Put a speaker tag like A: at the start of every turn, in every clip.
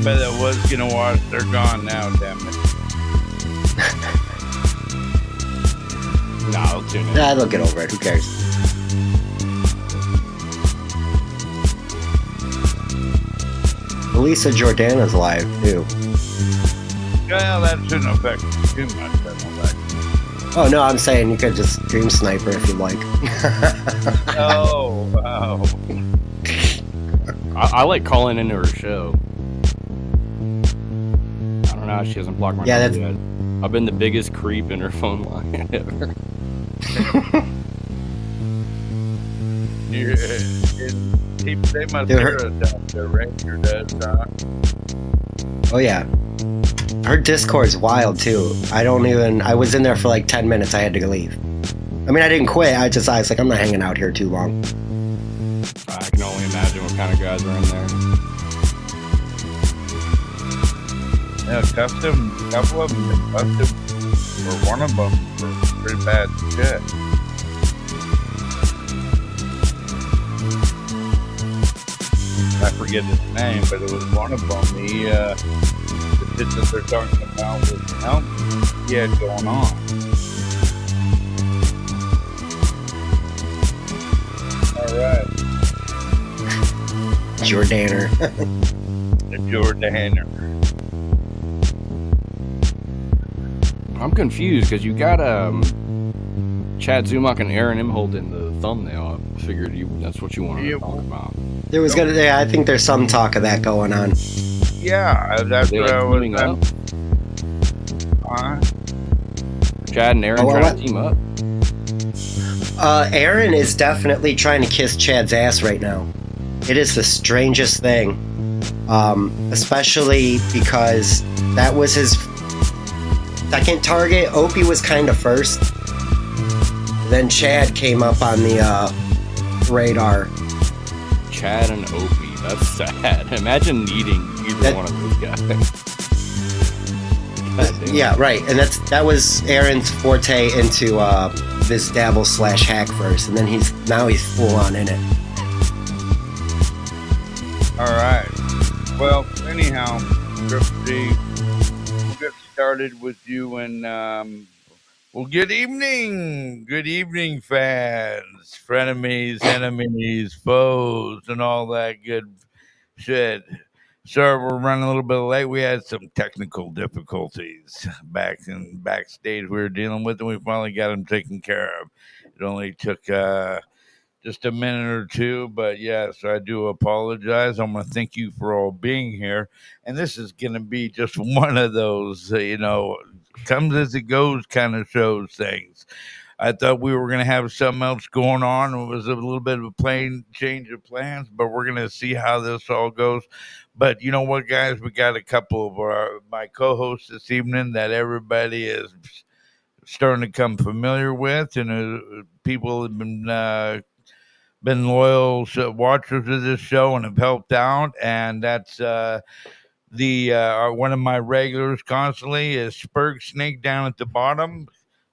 A: bet I was gonna watch. They're gone now, damn it.
B: No, I'll tune in.
C: Nah, they'll get over it. Who cares? Lisa Jordana's live too.
A: Yeah, that shouldn't affect too much. I don't like.
C: Oh no, I'm saying you could just Dream Sniper if you like.
A: Oh, wow.
B: I like calling into her show. I don't know how she hasn't blocked my number yet. I've been the biggest creep in her phone line ever.
A: Yeah, they must hear us out there, right? Your dad's not.
C: Oh yeah. Her Discord's wild too. I was in there for like 10 minutes. I had to leave. I mean, I didn't quit. I was like, I'm not hanging out here too long.
B: I can only imagine what kind of guys are in there.
A: Yeah, a couple of them been busted, or one of them for pretty bad shit. I forget his name, but it was one of them. The shit that they're talking about with the helmet he had going on. All right.
C: Jordaner.
A: The Jordaner.
B: I'm confused because you got Chad Zumock and Aaron Imholt in the thumbnail. I figured that's what you wanted to talk about.
C: I think there's some talk of that going on.
A: Yeah, that's what I was
B: teaming up. Chad and Aaron trying to team up.
C: Aaron is definitely trying to kiss Chad's ass right now. It is the strangest thing, especially because that was his second target. Opie was kind of first. Then Chad came up on the radar.
B: Chad and Opie, that's sad. Imagine needing either one of those guys.
C: Yeah, right. And that was Aaron's forte into this dabble / hack verse, and then he's full on in it.
A: All right. Well, anyhow, Triple D, we'll get started with you, and well, good evening, fans, frenemies, enemies, foes, and all that good shit. Sorry, we're running a little bit late. We had some technical difficulties backstage we were dealing with, and we finally got them taken care of. It only took just a minute or two, but yes, I do apologize. I want to thank you for all being here, and this is going to be just one of those, comes as it goes kind of shows things. I thought we were going to have something else going on. It was a little bit of a plain change of plans, but we're going to see how this all goes. But you know what, guys? We got a couple of my co-hosts this evening that everybody is starting to come familiar with, and people have been loyal watchers of this show and have helped out. And that's one of my regulars constantly is Sperg Snake down at the bottom.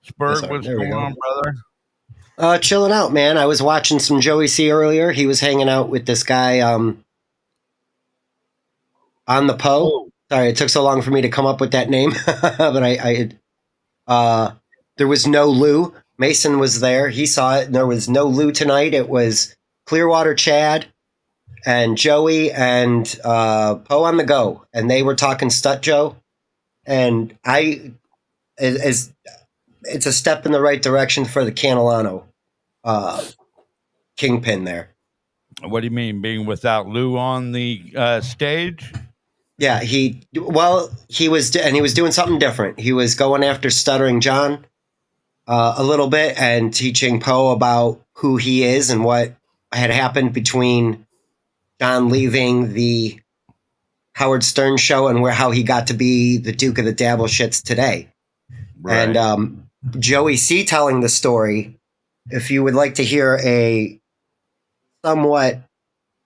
A: Sperg, what's going on, brother?
C: Chilling out, man. I was watching some Joey C earlier. He was hanging out with this guy on the Poe. Oh. Sorry, it took so long for me to come up with that name, but there was no Lou. Mason was there. He saw it. And there was no Lou tonight. It was Clearwater Chad and Joey and Poe on the go, and they were talking Stut Joe. And it's a step in the right direction for the Canelano kingpin there.
A: What do you mean, being without Lou on the stage?
C: Yeah, he was doing something different. He was going after Stuttering John a little bit and teaching Poe about who he is and what had happened between John leaving the Howard Stern show and how he got to be the Duke of the Dabble Shits today. Right. And Joey C telling the story, if you would like to hear a somewhat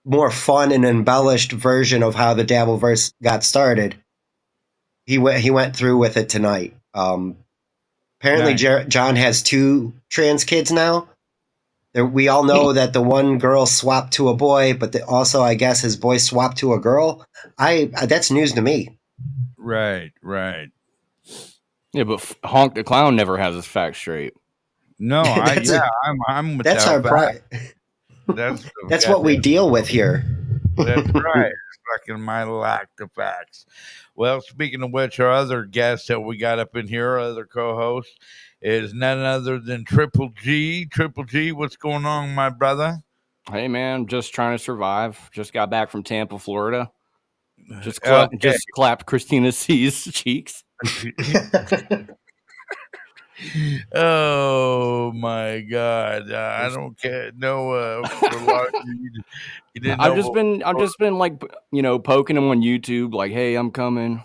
C: more fun and embellished version of how the Dabbleverse got started, he went through with it tonight. Apparently, nice. John has 2 trans kids now, We all know that the one girl swapped to a boy, but also I guess his boy swapped to a girl. That's news to me.
A: Right.
B: Yeah, but Honk the Clown never has his facts straight.
A: No, I'm with
C: that's
A: that
C: our pride. That's what we deal with here.
A: That's right. It's fucking my lack of facts. Well, speaking of which, our other guest that we got up in here, our other co-host, is none other than Triple G. Triple G, what's going on, my brother?
B: Hey, man, just trying to survive. Just got back from Tampa, Florida. Just clapped Christina C's cheeks.
A: Oh my God! I don't care. No, for a lot of you didn't know.
B: I've just been like, poking him on YouTube. Like, hey, I'm coming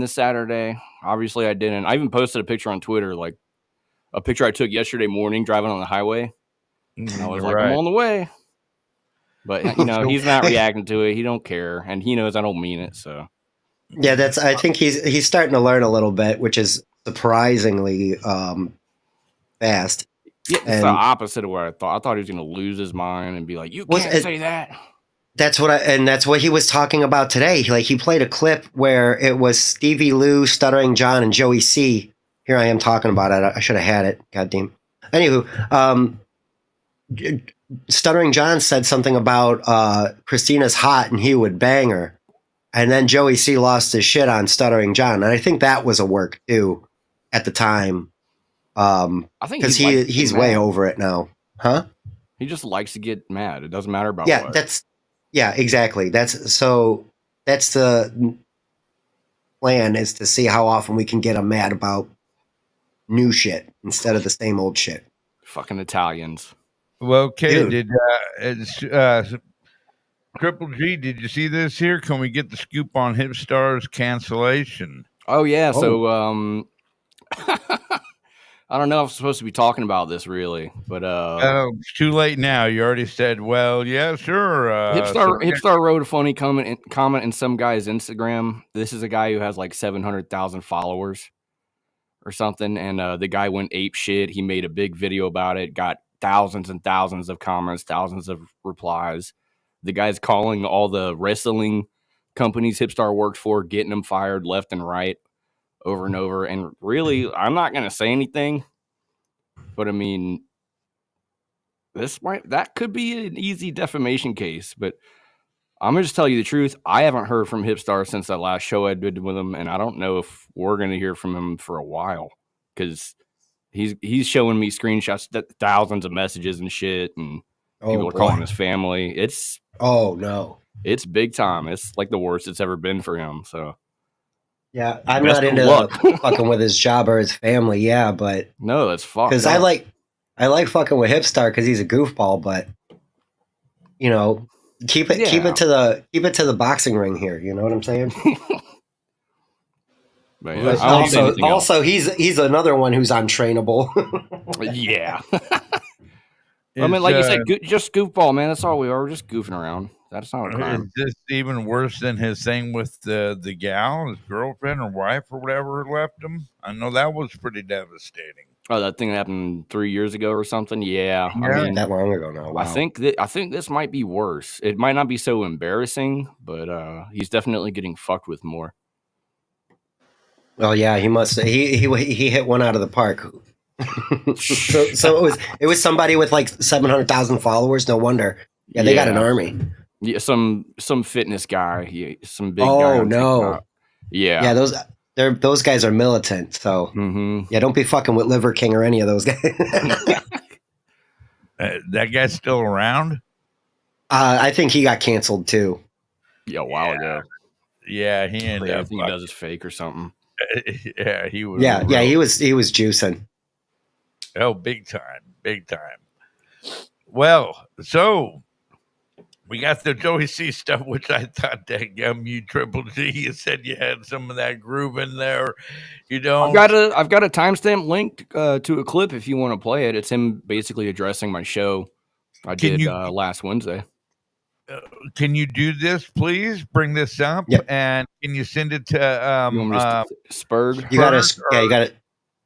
B: this Saturday. Obviously, I didn't. I even posted a picture on Twitter, like a picture I took yesterday morning driving on the highway. And I was like, I'm on the way. But he's not reacting to it. He don't care, and he knows I don't mean it. So
C: yeah, I think he's starting to learn a little bit, which is surprisingly fast.
B: Yeah, it's the opposite of what I thought. I thought he was going to lose his mind and be like, "You can't say that."
C: That's what he was talking about today. He played a clip where it was Stevie Lou, Stuttering John, and Joey C. Here I am talking about it. I should have had it. Goddamn. Anywho, Stuttering John said something about Christina's hot and he would bang her. And then Joey C lost his shit on Stuttering John. And I think that was a work too at the time. I think because he's way over it now. Huh?
B: He just likes to get mad. It doesn't matter about what.
C: Exactly. That's the plan, is to see how often we can get him mad about new shit instead of the same old shit.
B: Fucking Italians.
A: Well, okay. Did Triple G, did you see this here? Can we get the scoop on Hipstar's cancellation?
B: Oh yeah. So I don't know if I'm supposed to be talking about this really, but
A: it's too late now. You already said, well, yeah, sure.
B: Hipstar wrote a funny comment in some guy's Instagram. This is a guy who has like 700,000 followers or something, and the guy went ape shit. He made a big video about it, got thousands and thousands of comments, thousands of replies. The guy's calling all the wrestling companies Hipstar worked for, getting them fired left and right, over and over. And really, I'm not going to say anything, but I mean, that could be an easy defamation case. But I'm going to just tell you the truth. I haven't heard from Hipstar since that last show I did with him, and I don't know if we're going to hear from him for a while, because he's showing me screenshots, thousands of messages and shit, and people are calling his family. It's big time. It's like the worst it's ever been for him. So
C: yeah, I'm not into fucking with his job or his family. Yeah, but
B: no, that's fucked.
C: Because I like fucking with Hipstar because he's a goofball, but keep it to the boxing ring here. You know what I'm saying?
B: But
C: also, he's another one who's untrainable.
B: Yeah. I mean, like you said, just goofball, man. That's all we are. We're just goofing around. That's not a crime.
A: Is this even worse than his thing with the gal, his girlfriend or wife or whatever left him? I know that was pretty devastating.
B: Oh, that thing happened 3 years ago or something. Yeah,
C: I mean, that long ago now. Wow.
B: I think this might be worse. It might not be so embarrassing, but he's definitely getting fucked with more.
C: Well, yeah, he must. He hit one out of the park. so it was somebody with like 700,000 followers. No wonder. Yeah, they got an army.
B: Yeah, some fitness guy. Some big guy.
C: Oh no.
B: Yeah.
C: Those guys are militant. So yeah, don't be fucking with Liver King or any of those guys.
A: That guy's still around.
C: I think he got canceled too.
B: Yeah, a while ago.
A: Yeah, he ended up.
B: I think he does is fake or something.
A: Yeah, he was.
C: Yeah, he was juicing.
A: Oh, big time. Well, so we got the Joey C stuff, which I thought that you Triple G, you said you had some of that groove in there. You don't.
B: I've got a timestamp linked to a clip if you want to play it. It's him basically addressing my show I did last Wednesday.
A: Can you do this, please? Bring this up, and can you send it to
B: Sperg?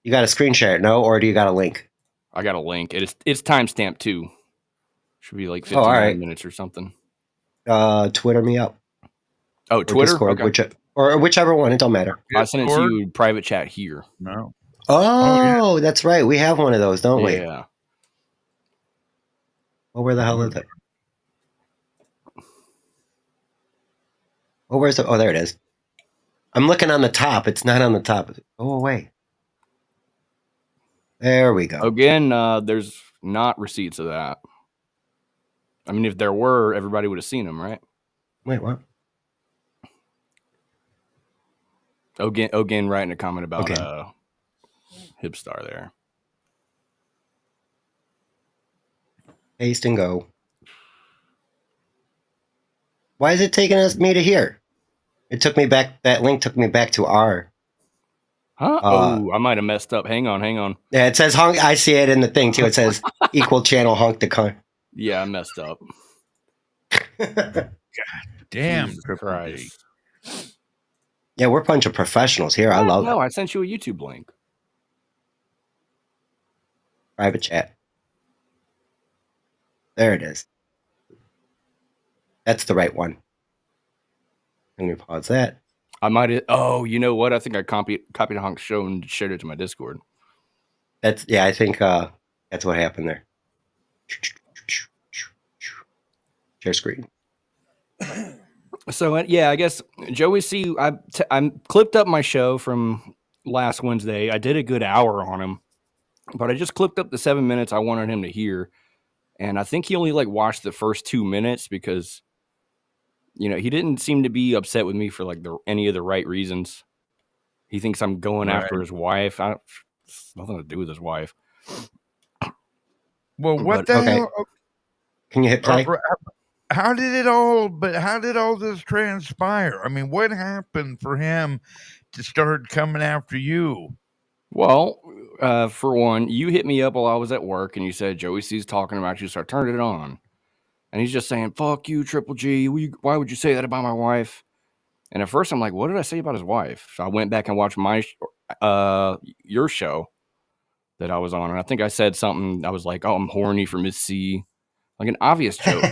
C: You got to screen share it, no? Or do you got a link?
B: I got a link. It's timestamped too. Should be like 59
C: all right.
B: minutes or something.
C: Twitter me up.
B: Oh,
C: Or
B: Twitter?
C: Discord,
B: Okay.
C: whichever one. It don't matter.
B: I sent it to you private chat here.
A: No.
C: Oh, that's right. We have one of those, don't we?
B: Yeah.
C: Well, where the hell is it? Oh, where's it? Oh, there it is. I'm looking on the top. It's not on the top. Go away. There we go.
B: Again, there's not receipts of that. I mean, if there were, everybody would have seen them, right?
C: Wait, what?
B: Again, writing a comment about
C: Okay.
B: Hipstar there.
C: Paste and go. Why is it taking me to here? It took me back. That link took me back to R.
B: Huh? I might have messed up. Hang on.
C: Yeah, it says honk. I see it in the thing too. It says equal channel honk the car.
B: Yeah, I messed up.
A: Damn,
B: Jesus
A: Triple
B: Christ.
A: G.
C: Yeah, we're a bunch of professionals here. I love it.
B: No, I sent you a YouTube link.
C: Private chat. There it is. That's the right one. Let me pause that.
B: I might have. Oh, you know what? I think I copied Honk's show and shared it to my Discord.
C: I think that's what happened there. Share screen.
B: So yeah, I guess Joey C. I clipped up my show from last Wednesday. I did a good hour on him, but I just clipped up the 7 minutes I wanted him to hear, and I think he only watched the first 2 minutes because, he didn't seem to be upset with me for any of the right reasons. He thinks I'm going after his wife. It's nothing to do with his wife.
A: Well, what the hell?
C: Can you hit play?
A: How did all this transpire? I mean, what happened for him to start coming after you?
B: Well, for one, you hit me up while I was at work and you said, Joey C's talking about you, so I turned it on. And he's just saying, fuck you, Triple G. Why would you say that about my wife? And at first I'm like, what did I say about his wife? So I went back and watched your show that I was on. And I think I said something. I was like, oh, I'm horny for Miss C. Like an obvious joke.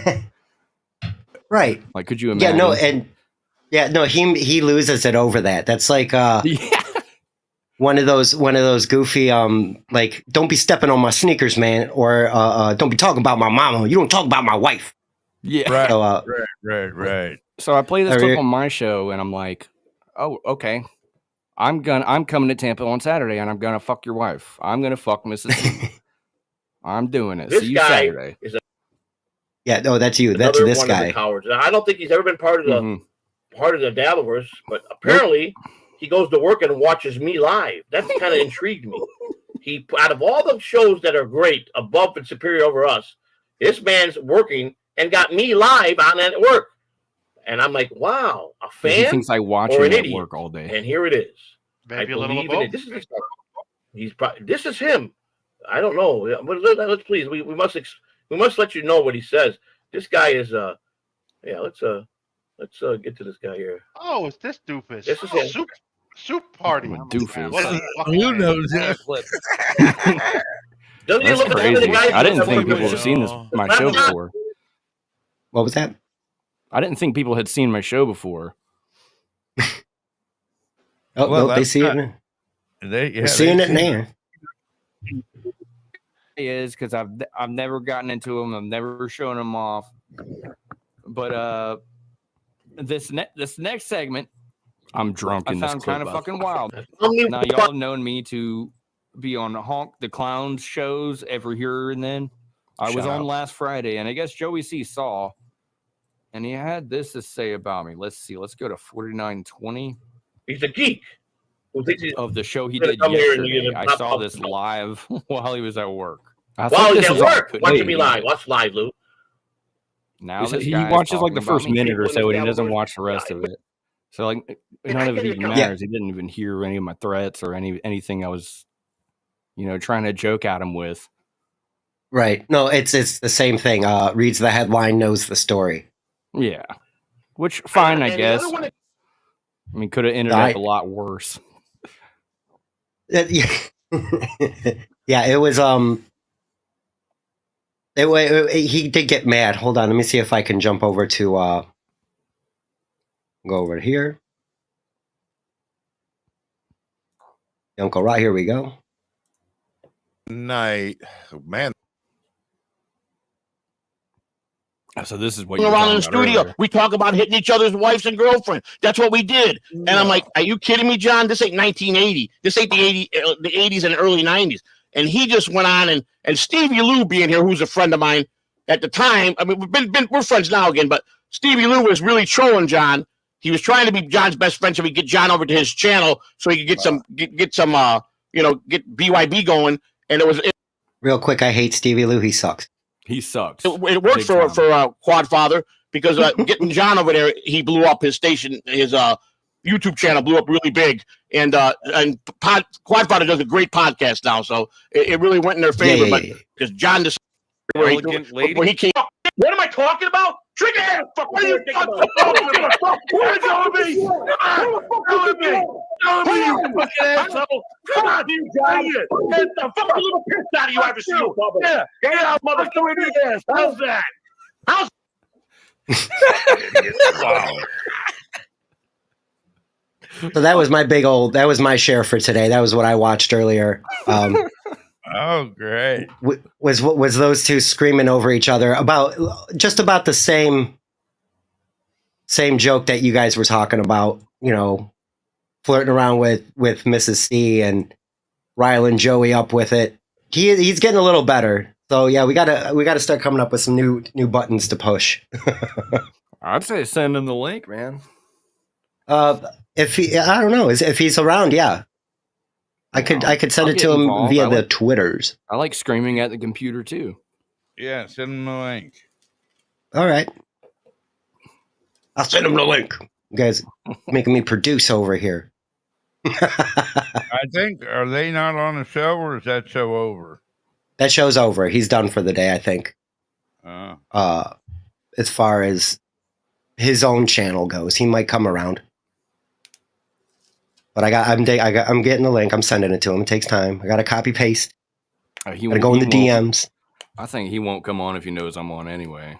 C: Right.
B: Like, could you imagine?
C: He loses it over that. That's like one of those goofy don't be stepping on my sneakers, man, or don't be talking about my mama. You don't talk about my wife.
B: Yeah.
A: Right.
C: So,
A: Right.
B: So I play this clip on my show and I'm like, oh, okay. I'm coming to Tampa on Saturday and I'm gonna fuck your wife. I'm gonna fuck Mrs. C. I'm doing it. See you Saturday.
C: That's you. That's this guy.
D: Cowards. I don't think he's ever been part of the Dabblerverse, but apparently he goes to work and watches me live. That's kind of intrigued me. He, out of all the shows that are great, above and superior over us, this man's working and got me live on at work. And I'm like, wow, a fan?
B: He thinks I watch him at work all day.
D: And here it is.
E: Maybe a little above.
D: This is him. I don't know. Let's please. We must let you know what he says. This guy is let's get to this guy here.
E: Oh, it's this doofus.
D: This is him.
E: Soup party.
B: Doofus.
A: Who knows that?
B: That's crazy. I didn't think people had seen my show before.
C: What was that?
B: I didn't think people had seen my show before.
C: They see it. They're seeing it now.
B: He is because I've never gotten into him. I've never shown him off. But this next segment, I'm drunk. I found kind of fucking wild. Now y'all have known me to be on Honk the Clown's shows every here and then. I was on last Friday, and I guess Joey C saw, and he had this to say about me. Let's see. Let's go to 4920.
D: He's a geek.
B: Of the show he did yesterday. I saw this live while he was at work.
D: While he's at work, watching me live. Watch live, Lou.
B: Now he watches the first minute or so, and he doesn't watch the rest of it. So none of it even matters. He didn't even hear any of my threats or anything I was, trying to joke at him with.
C: Right. No, it's the same thing. Reads the headline, knows the story.
B: Yeah. Which fine, I guess. I mean, could have ended up a lot worse.
C: Yeah, it was He did get mad. Hold on, let me see if I can jump over to go over here. Uncle Right, here we go.
F: Night, man.
B: So this is what you
D: around in the studio.
B: Earlier.
D: We talk about hitting each other's wives and girlfriends. That's what we did. And I'm like, are you kidding me, John? This ain't 1980. This ain't the 80s and early 90s. And he just went on and Stevie Lou being here, who's a friend of mine at the time. I mean, we're friends now again, but Stevie Lou was really trolling John. He was trying to be John's best friend so we could get John over to his channel so he could get some get BYB going. And it was
C: real quick. I hate Stevie Lou. He sucks.
B: He sucks.
D: It worked for Quadfather because getting John over there, he blew up his station, his YouTube channel blew up really big, and Quadfather does a great podcast now, so it really went in their favor. But because John decided where he came. What am I talking about? Trigger ass! What are you talking about? What are you telling me? Telling me, you fucking asshole! Come on, you guys! Get the fucking little piss out of you ever seen. Yeah, get out, motherfucker! Ass. How's that?
A: Wow.
C: So that was that was my share for today. That was what I watched earlier.
A: Oh, great.
C: Was those two screaming over each other about the same joke that you guys were talking about, flirting around with Mrs. C and riling Joey up with it. He's getting a little better. So yeah, we gotta start coming up with some new buttons to push.
B: I'd say send him the link, man.
C: I don't know, if he's around, yeah. I could send it to him via the Twitters.
B: I like screaming at the computer too.
A: Yeah, send him the link.
C: All right. I'll send him the link. You guys making me produce over here.
A: I think, are they not on the show or is that show over?
C: That show's over. He's done for the day, I think. As far as his own channel goes, he might come around. But I'm getting the link. I'm sending it to him. It takes time. I got to copy paste. Gotta go in the DMs.
B: I think he won't come on if he knows I'm on anyway.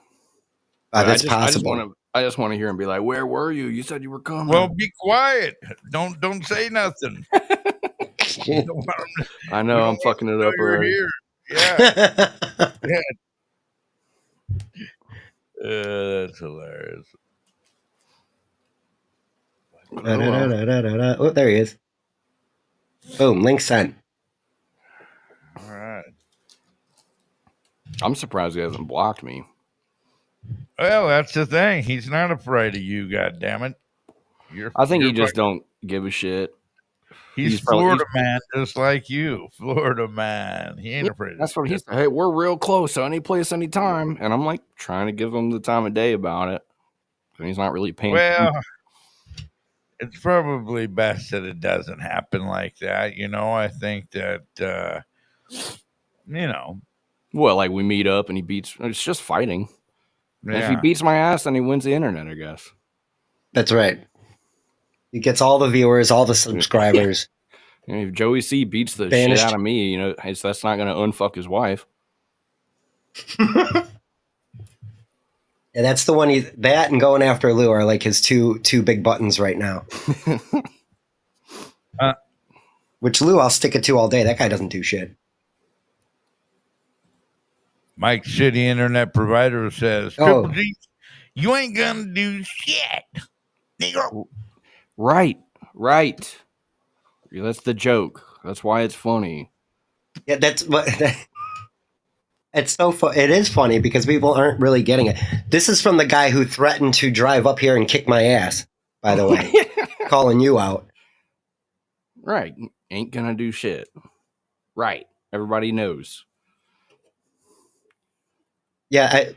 C: That's possible.
B: I just want to hear him be like, "Where were you? You said you were coming."
A: Well, be quiet. Don't say nothing.
B: I know I'm fucking it up already.
A: Yeah. That's hilarious.
C: Oh, there he is. Boom, link sent.
A: All right.
B: I'm surprised he hasn't blocked me.
A: Well, that's the thing. He's not afraid of you, goddammit.
B: I think he just don't give a shit.
A: He's Florida man, just like you. Florida man. He ain't afraid of
B: That's what he said. Hey, we're real close, so any place, anytime. And I'm like trying to give him the time of day about it. And he's not really paying attention.
A: It's probably best that it doesn't happen like that. I think that,
B: Well, like we meet up and he beats. It's just fighting. Yeah. If he beats my ass, then he wins the internet, I guess.
C: That's right. He gets all the viewers, all the subscribers.
B: If Joey C beats the shit out of me, that's not going to unfuck his wife.
C: Yeah, that's the one. That and going after Lou are like his two big buttons right now. Which Lou, I'll stick it to all day. That guy doesn't do shit.
A: Mike's shitty internet provider says, Triple G, you ain't gonna do shit.
B: Right. That's the joke. That's why it's funny.
C: Yeah, that's what. It's so fun. It is funny because people aren't really getting it. This is from the guy who threatened to drive up here and kick my ass, by the way. Calling you out.
B: Right. Ain't gonna do shit. Right. Everybody knows.
C: Yeah,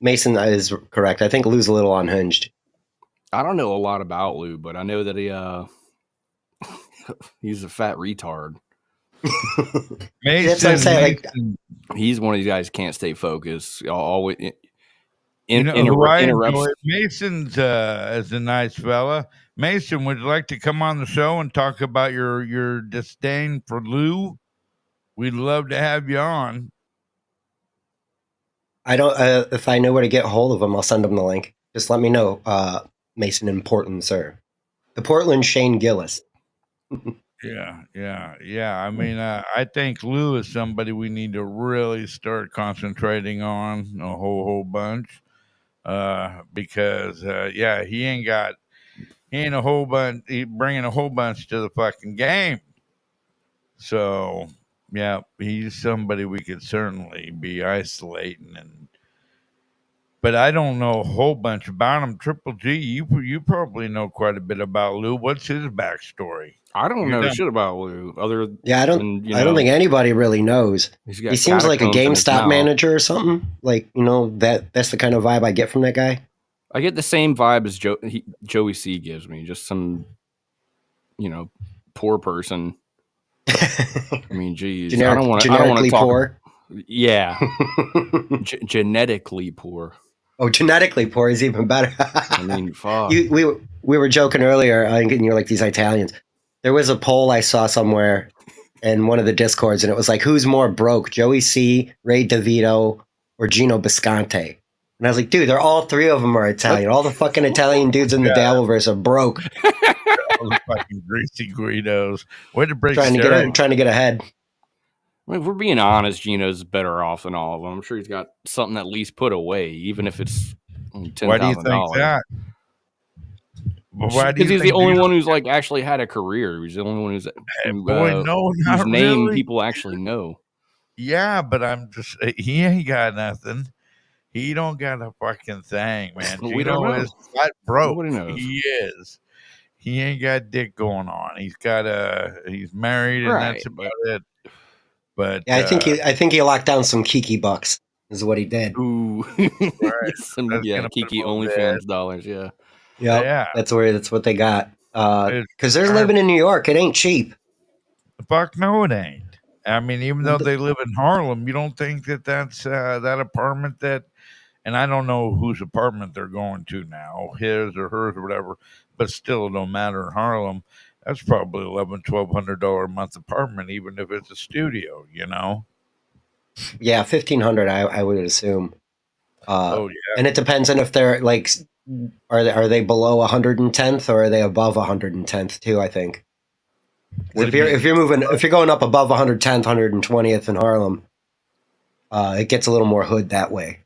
C: Mason is correct. I think Lou's a little unhinged.
B: I don't know a lot about Lou, but I know that he's a fat retard.
C: That's what I'm saying.
B: He's one of these guys who can't stay focused. Always
A: Mason's is a nice fella. Mason, would you like to come on the show and talk about your disdain for Lou? We'd love to have you on.
C: I don't. If I know where to get a hold of him, I'll send him the link. Just let me know, Mason in Portland, sir. The Portland Shane Gillis.
A: Yeah. I mean, I think Lou is somebody we need to really start concentrating on a whole bunch. Because he ain't a whole bunch. He bringing a whole bunch to the fucking game. So yeah, he's somebody we could certainly be isolating but I don't know a whole bunch about him. Triple G, you probably know quite a bit about Lou. What's his backstory?
B: I don't
A: You're
B: know
A: done.
B: shit about Lou. Other
C: Yeah, I don't.
B: than,
C: I don't think anybody really knows.
B: he's
C: He
B: got
C: seems like a
B: catacombs in his
C: GameStop
B: mouth.
C: manager or something. Like, that's the kind of vibe I get from that guy.
B: I get the same vibe as Joey C gives me. Just some, poor person. I mean, geez, I don't want to talk.
C: Poor.
B: Yeah, genetically poor.
C: Oh, genetically poor is even better.
B: I mean, fuck.
C: We were joking earlier, and you're like these Italians. There was a poll I saw somewhere in one of the Discords, and it was like, who's more broke, Joey C, Ray DeVito, or Gino Bisconte? And I was like, dude, all three of them are Italian. All the fucking Italian dudes in the Dabbleverse are broke.
A: All the fucking greasy Guidos. Way to break
C: trying to get ahead.
B: I mean, if we're being honest, Gino's better off than all of them. I'm sure he's got something at least put away, even if it's $10,000.
A: Why do you think that?
B: Because he's the only one who's like actually had a career. He's the only one whose name
A: really.
B: People actually know.
A: Yeah, but he ain't got nothing. He don't got a fucking thing, man.
B: We don't know.
A: Is flat broke.
B: Nobody knows.
A: He is. He ain't got dick going on. He's married, and that's about it. But
C: yeah, I think he locked down some Kiki bucks. Is what he did.
B: Ooh,
A: right.
B: Kiki OnlyFans dollars. Yeah,
C: yeah. That's what they got. Because they're living in New York. It ain't cheap.
A: Fuck no, it ain't. I mean, even though they live in Harlem, you don't think that's that apartment that. And I don't know whose apartment they're going to now, his or hers or whatever. But still, it don't matter in Harlem. That's probably $1,200 a month apartment, even if it's a studio,
C: Yeah, $1,500. I would assume.
A: Yeah,
C: and it depends on if they're like, are they below 110th or are they above 110th too? I think. If you're going up above 110th, 120th in Harlem, it gets a little more hood that way.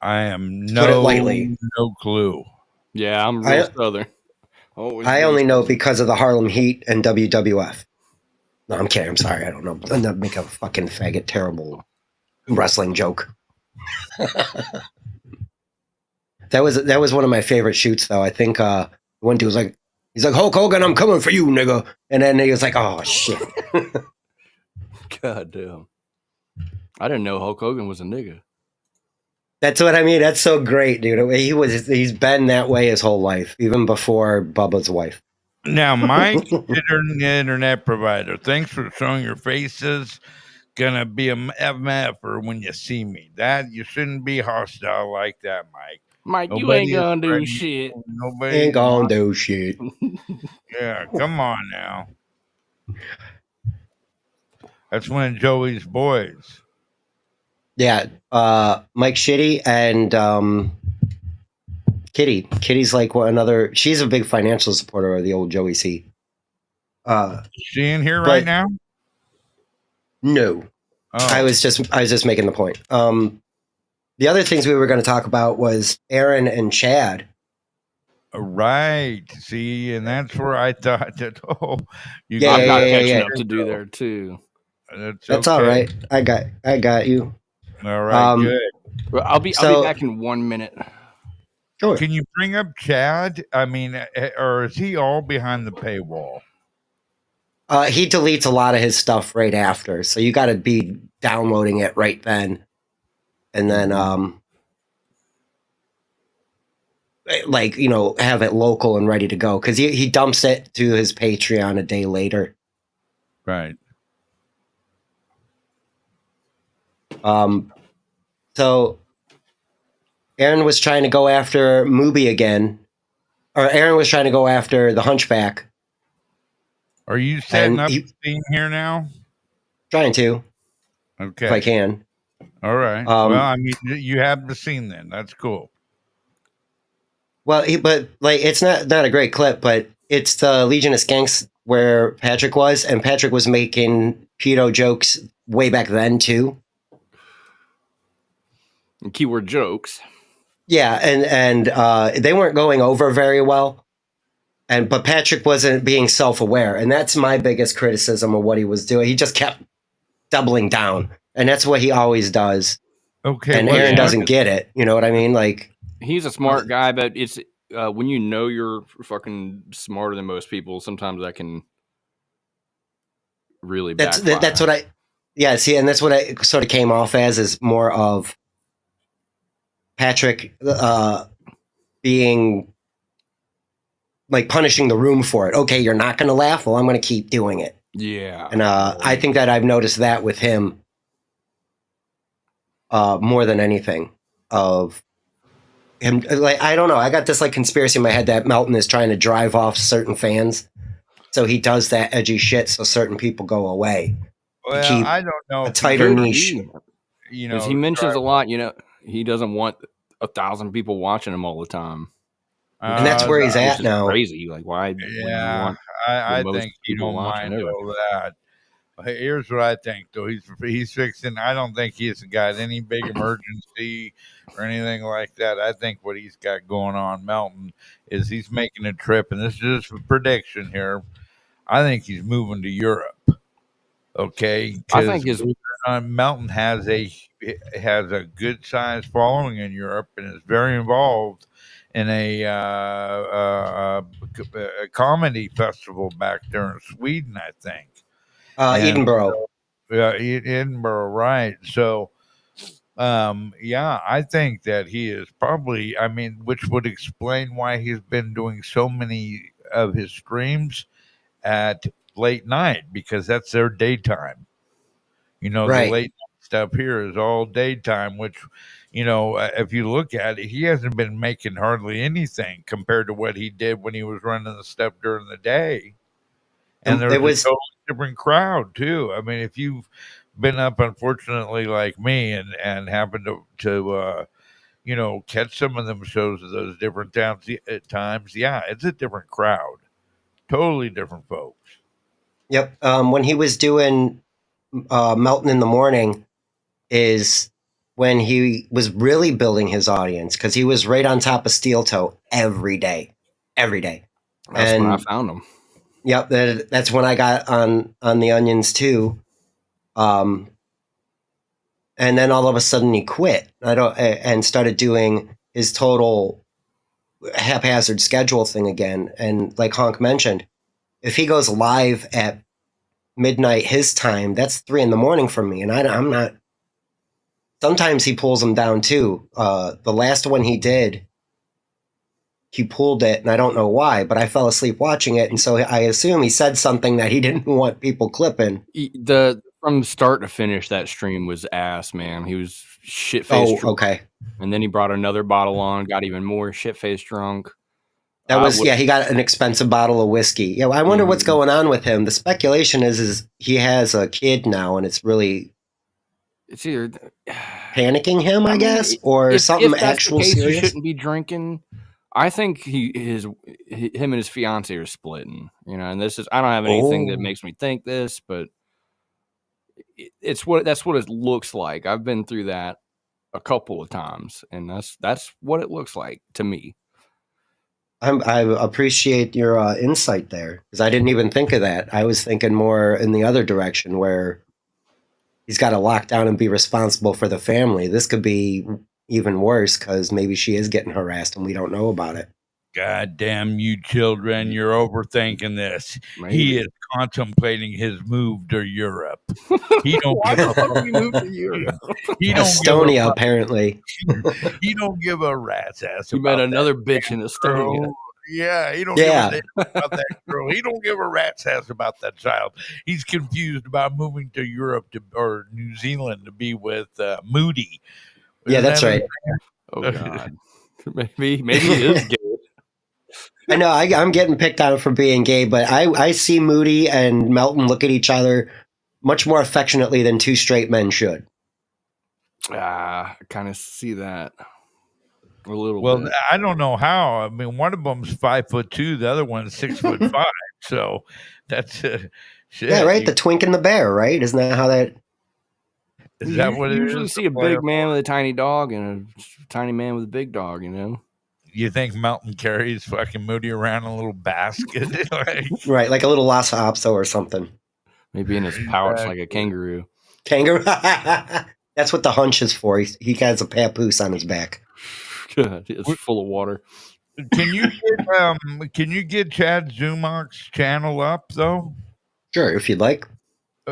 A: I am
C: lightly.
A: No clue.
B: Yeah, I'm real southern.
C: I only know because of the Harlem Heat and WWF. No, I'm kidding. I'm sorry. I don't know. I'm not make a fucking faggot terrible wrestling joke. That was one of my favorite shoots, though. I think one dude was like, he's like, Hulk Hogan, I'm coming for you, nigga. And then he was like, oh shit.
B: God damn. I didn't know Hulk Hogan was a nigga.
C: That's what I mean. That's so great, dude. He's been that way his whole life, even before Bubba's wife.
A: Now, Mike, internet provider, thanks for showing your faces. Gonna be a MF for when you see me. That you shouldn't be hostile like that, Mike.
B: Mike, you ain't gonna do shit.
C: Nobody ain't gonna do shit.
A: Yeah, come on now. That's one of Joey's boys.
C: Yeah, Mike Shitty and Kitty. Kitty's like another. She's a big financial supporter of the old Joey C.
A: Is she in here right now?
C: No, I was just making the point. The other things we were going to talk about was Aaron and Chad.
A: Right. See, and that's where I thought that. Oh,
B: I've got catching up to do there too.
C: That's all right. I got you.
A: All right, good.
B: Well, I'll be back in 1 minute.
C: Sure.
A: Can you bring up Chad? I mean, or is he all behind the paywall?
C: He deletes a lot of his stuff right after, so you got to be downloading it right then, and then have it local and ready to go because he dumps it to his Patreon a day later.
A: Right.
C: So Aaron was trying to go after Mubi again, or Aaron was trying to go after the Hunchback.
A: Are you setting up the theme here now?
C: Trying to.
A: Okay.
C: If I can.
A: All right. Well, I mean, you have the scene then. That's cool.
C: Well, but like it's not a great clip, but it's the Legion of Skanks where Patrick was, and Patrick was making pedo jokes way back then too.
B: And keyword jokes.
C: Yeah, and they weren't going over very well. But Patrick wasn't being self-aware, and that's my biggest criticism of what he was doing. He just kept doubling down, and that's what he always does.
A: Okay,
C: and Aaron doesn't get it. You know what I mean? Like,
B: he's a smart guy, but it's when you know you're fucking smarter than most people, sometimes that can really backfire.
C: That's what I see, and that's what I sort of came off as is more of Patrick being like punishing the room for it. Okay, you're not going to laugh. Well, I'm going to keep doing it.
B: Yeah,
C: and I think that I've noticed that with him more than anything. Of him, like I don't know. I got this like conspiracy in my head that Melton is trying to drive off certain fans, so he does that edgy shit so certain people go away.
A: Well,
C: keep
A: I don't know.
C: a tighter niche.
B: You know, he mentions a lot. You know, he doesn't want 1,000 people watching him all the time.
C: And that's where he's at now.
B: Crazy. Like, why?
A: Yeah, I think you don't mind all that. Here's what I think, though. He's fixing. I don't think he's got any big emergency or anything like that. I think what he's got going on, Melton, is he's making a trip, and this is just a prediction here. I think he's moving to Europe. Okay,
B: I think his
A: Melton has a good sized following in Europe and is very involved in a comedy festival back there in Sweden, I think.
C: Edinburgh.
A: Edinburgh, right. So, I think that he is probably, I mean, which would explain why he's been doing so many of his streams at late night, because that's their daytime. You know,
C: right.
A: The late night stuff here is all daytime, which, you know, if you look at it, he hasn't been making hardly anything compared to what he did when he was running the stuff during the day. And there was a totally different crowd too. I mean, if you've been up, unfortunately, like me, and happened to you know, catch some of them shows at those different times, it's a different crowd, totally different folks.
C: Yep. When he was doing Melton in the Morning is when he was really building his audience, because he was right on top of Steel Toe every day.
B: That's when I found him.
C: Yep, that's when I got on the Onions too. And then all of a sudden he quit. And started doing his total haphazard schedule thing again. And like Honk mentioned, if he goes live at midnight his time, that's 3 a.m. for me. And I'm not. Sometimes he pulls them down too. The last one he did, he pulled it, and I don't know why, but I fell asleep watching it, and so I assume he said something that he didn't want people clipping.
B: From start to finish, that stream was ass, man. He was shit-faced drunk.
C: Okay.
B: And then he brought another bottle on, got even more shit-faced drunk.
C: That was he got an expensive bottle of whiskey. Yeah, I wonder what's going on with him. The speculation is he has a kid now, and it's
B: either
C: panicking him, I guess, or something actual serious.
B: He shouldn't be drinking. I think him and his fiance are splitting, you know, and this is, I don't have anything that makes me think this, but that's what it looks like. I've been through that a couple of times, and that's what it looks like to me.
C: I appreciate your insight there, because I didn't even think of that. I was thinking more in the other direction, where he's got to lock down and be responsible for the family. This could be even worse, because maybe she is getting harassed and we don't know about it.
A: God damn you children, you're overthinking this.
B: Maybe.
A: He is contemplating his move to Europe. He don't
B: Why the fuck did he move to Europe?
C: Estonia, apparently.
A: He don't give a rat's ass.
B: He met another bitch in Estonia.
A: Girl. Yeah, he don't give a damn about that girl. He don't give a rat's ass about that child. He's confused about moving to Europe or New Zealand to be with Moody.
C: Yeah, that's right.
B: Oh God, maybe he is gay.
C: I know I'm getting picked on for being gay, but I see Moody and Melton look at each other much more affectionately than two straight men should.
B: I kind of see that a little
A: Well,
B: bit.
A: I don't know how. I mean, one of them's 5'2", the other one's 6'5". So that's shit.
C: Yeah, right. The twink and the bear, right? Isn't that how that?
A: Is that what it
B: usually
A: is?
B: see a big man with a tiny dog and a tiny man with a big dog. You know.
A: You think Melton carries fucking Moody around in a little basket? Like,
C: Right, like a little Lhasa Apso or something.
B: Maybe in his pouch like a kangaroo.
C: Kangaroo. That's what the hunch is for. He has a papoose on his back.
B: God, it's full of water.
A: Can you get Chad Zumock's channel up though?
C: Sure, if you'd like.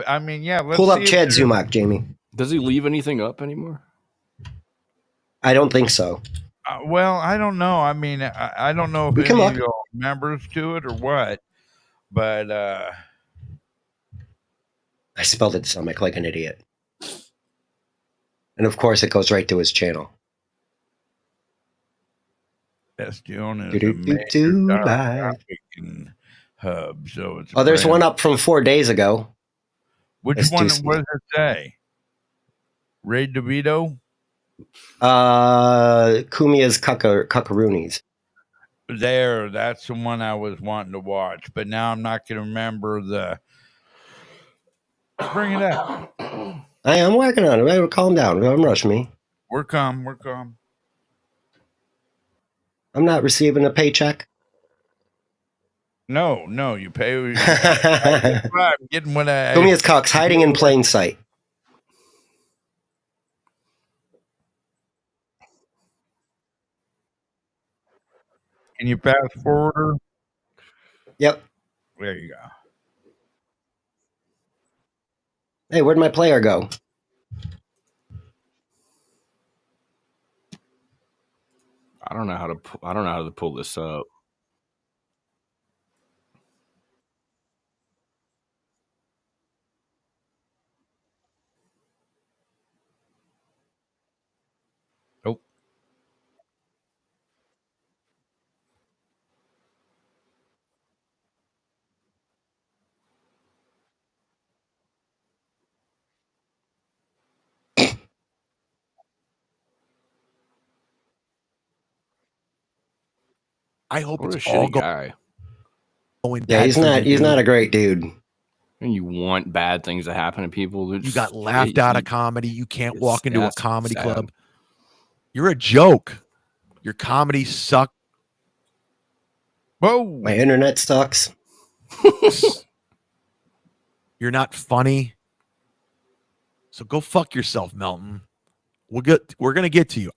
A: I mean, yeah. Let's
C: Pull up
A: see
C: Chad Zumock, Jamie.
B: Does he leave anything up anymore?
C: I don't think so.
A: Well, I don't know. I mean, I don't know if
C: We can
A: any
C: look.
A: of you are members to it or what, but
C: I spelled it Zumock like an idiot. And of course, it goes right to his channel.
A: Estion is a major trafficking hub. So it's
C: there's one up from 4 days ago.
A: Which one? What does it say? Ray DeVito?
C: Kumia's Cuckaroonies.
A: That's the one I was wanting to watch, but now I'm not going to remember the. Bring it up.
C: I am working on it. Calm down. Don't rush me.
A: We're calm.
C: I'm not receiving a paycheck.
A: No, you pay. I'm getting what I.
C: Kumia's Cucks hiding in plain sight.
A: Can you fast forward her?
C: Yep.
A: There you go.
C: Hey, where'd my player go?
B: I don't know how to pull this up.
A: Nope.
F: I hope
B: What a
F: it's all
B: shitty guy.
F: going
C: Yeah,
F: bad.
C: he's not a great dude.
B: And you want bad things to happen to people.
F: You got laughed out of comedy. You can't walk into a
B: that's
F: comedy
B: sad.
F: club. You're a joke. Your comedy sucks.
A: Whoa.
C: My internet sucks.
F: You're not funny. So go fuck yourself, Melton. We're gonna get to you.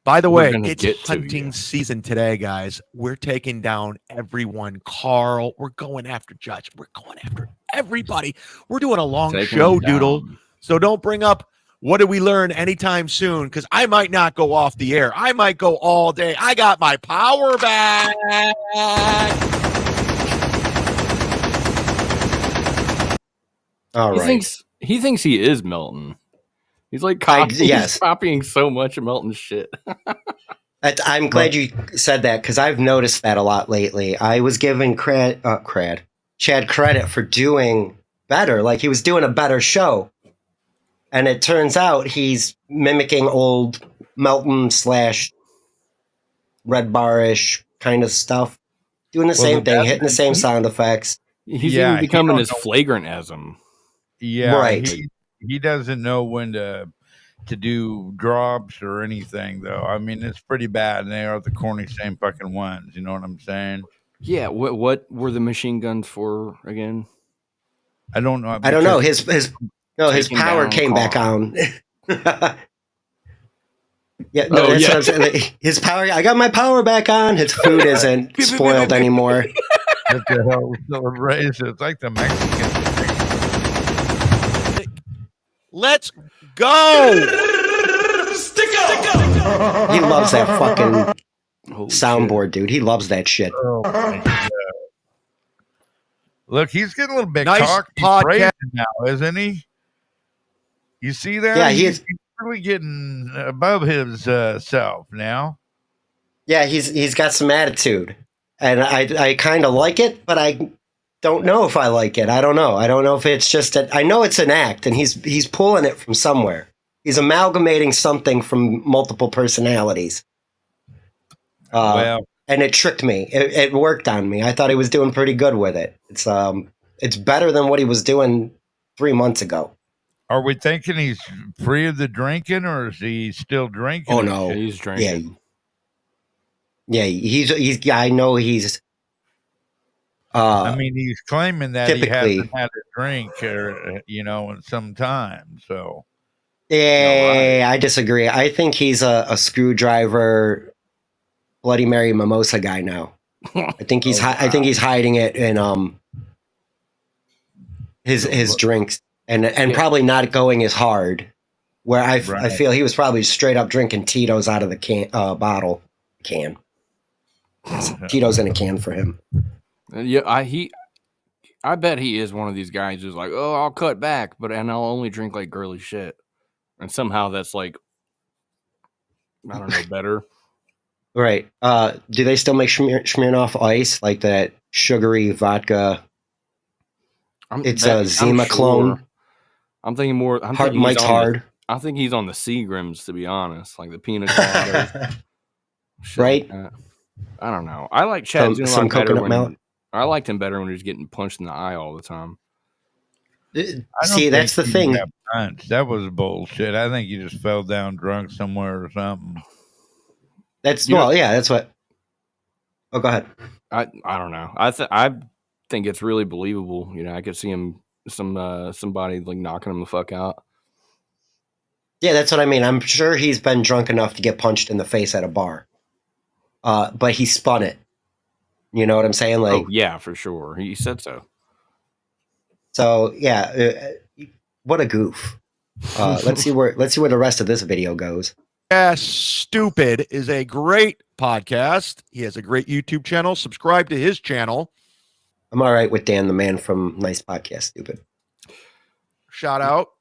F: By the way, it's hunting season today, guys. We're taking down everyone. Carl, we're going after Judge. We're going after everybody. We're doing a long show, Doodle. So don't bring up what did we learn anytime soon, because I might not go off the air. I might go all day. I got my power back.
C: All right.
B: He thinks he is Melton. He's like he's copying so much of Melton's shit.
C: I'm glad you said that, because I've noticed that a lot lately. I was giving Chad credit for doing better. Like, he was doing a better show. And it turns out he's mimicking old Melton / Red Bar-ish kind of stuff. Doing the same thing, hitting the same sound effects.
B: He's even becoming as flagrant as him.
A: Yeah,
C: right.
A: He doesn't know when to do drops or anything, though. I mean, it's pretty bad, and they are the corny same fucking ones. You know what I'm saying?
B: Yeah. What were the machine guns for again?
A: I don't know.
C: I don't know. His power came back on. Yeah, no, that's what I'm saying. His power. I got my power back on. His food isn't spoiled anymore.
A: What the hell? It's like the Mexican.
F: Let's go.
C: He loves that fucking soundboard, dude. He loves that shit.
A: Oh my God. Look, he's getting a little bit
F: podcast
A: now, isn't he? You see that?
C: Yeah,
A: he's really getting above his self now.
C: Yeah, he's got some attitude, and I kind of like it, but I don't know if I like it. I don't know. I don't know if it's just I know it's an act, and he's pulling it from somewhere. He's amalgamating something from multiple personalities. And it tricked me. It worked on me. I thought he was doing pretty good with it. It's better than what he was doing 3 months ago.
A: Are we thinking he's free of the drinking, or is he still drinking?
C: Oh no,
B: he's drinking.
C: Yeah, he's. I know he's.
A: I mean, he's claiming that he hasn't had a drink, or in some time. So.
C: Yeah, right. I disagree. I think he's a screwdriver, Bloody Mary mimosa guy now. I think he's. I think he's hiding it in his drinks and probably not going as hard. Where I feel he was probably straight up drinking Tito's out of the bottle can. Tito's in a can for him.
B: Yeah, I bet he is one of these guys who's like, oh, I'll cut back, and I'll only drink like girly shit, and somehow that's like, I don't know, better.
C: Right. Do they still make Smirnoff Ice, like that sugary vodka? It's a Zima clone.
B: I'm thinking more.
C: Mike's Hard.
B: I think he's on the Seagrams, to be honest, like the peanut colada.
C: Right.
B: Like I don't know. I like Chad Zumock better I liked him better when he was getting punched in the eye all the time.
C: See, that's the thing.
A: That was bullshit. I think he just fell down drunk somewhere or something.
C: That's that's what. Oh, go ahead.
B: I don't know. I think it's really believable. I could see him somebody like knocking him the fuck out.
C: Yeah, that's what I mean. I'm sure he's been drunk enough to get punched in the face at a bar. But he spun it. You know what I'm saying? Like,
B: oh, yeah, for sure. He said so.
C: So yeah, what a goof. Let's see where the rest of this video goes.
F: Stupid is a great podcast. He has a great YouTube channel. Subscribe to his channel.
C: I'm all right with Dan, the man from Nice Podcast. Stupid.
F: Shout out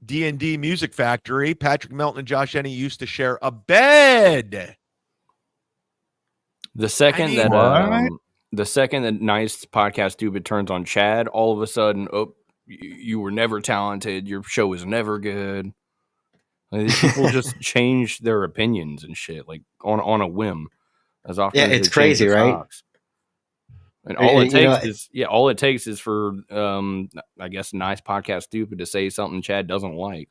F: D&D Music Factory. Patrick Melton and Josh Ennie used to share a bed.
B: The second that Nice Podcast Stupid turns on Chad, all of a sudden, you were never talented. Your show was never good. Like, these people just change their opinions and shit, like on a whim. As often as
C: it's crazy, right?
B: Socks. And all it takes is for I guess Nice Podcast Stupid to say something Chad doesn't like.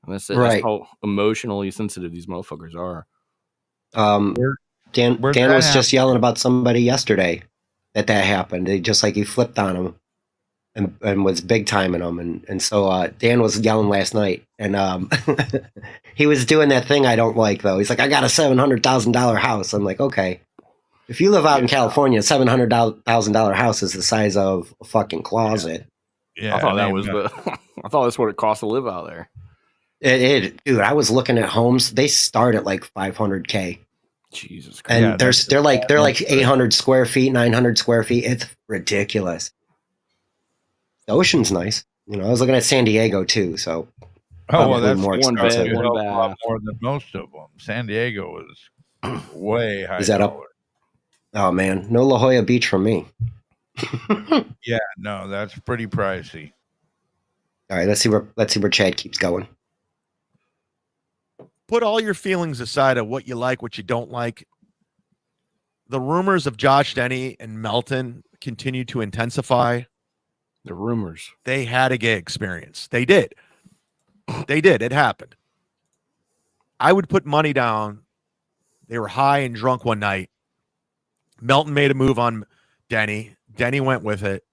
B: And that's how emotionally sensitive these motherfuckers are.
C: Dan was just yelling about somebody yesterday that happened. He flipped on him and was big timing him. And so Dan was yelling last night. And he was doing that thing I don't like, though. He's like, I got a $700,000 house. I'm like, okay. If you live out in California, a $700,000 house is the size of a fucking closet.
B: Yeah, I thought I thought that's what it costs to live out there.
C: Dude, I was looking at homes. They start at like $500K.
B: Jesus Christ.
C: And they're like 800 square feet, 900 square feet. It's ridiculous. The ocean's nice. I was looking at San Diego too. So,
A: that's
C: more
B: one bed,
A: a lot more than most of them. San Diego is way higher.
C: Is that up? Oh man, no La Jolla Beach for me.
A: Yeah, no, that's pretty pricey.
C: All right, let's see where Chad keeps going.
F: Put all your feelings aside of what you like, what you don't like. The rumors of Josh Ennie and Melton continue to intensify.
B: The rumors.
F: They had a gay experience. They did. It happened. I would put money down. They were high and drunk one night. Melton made a move on Denny. Denny went with it.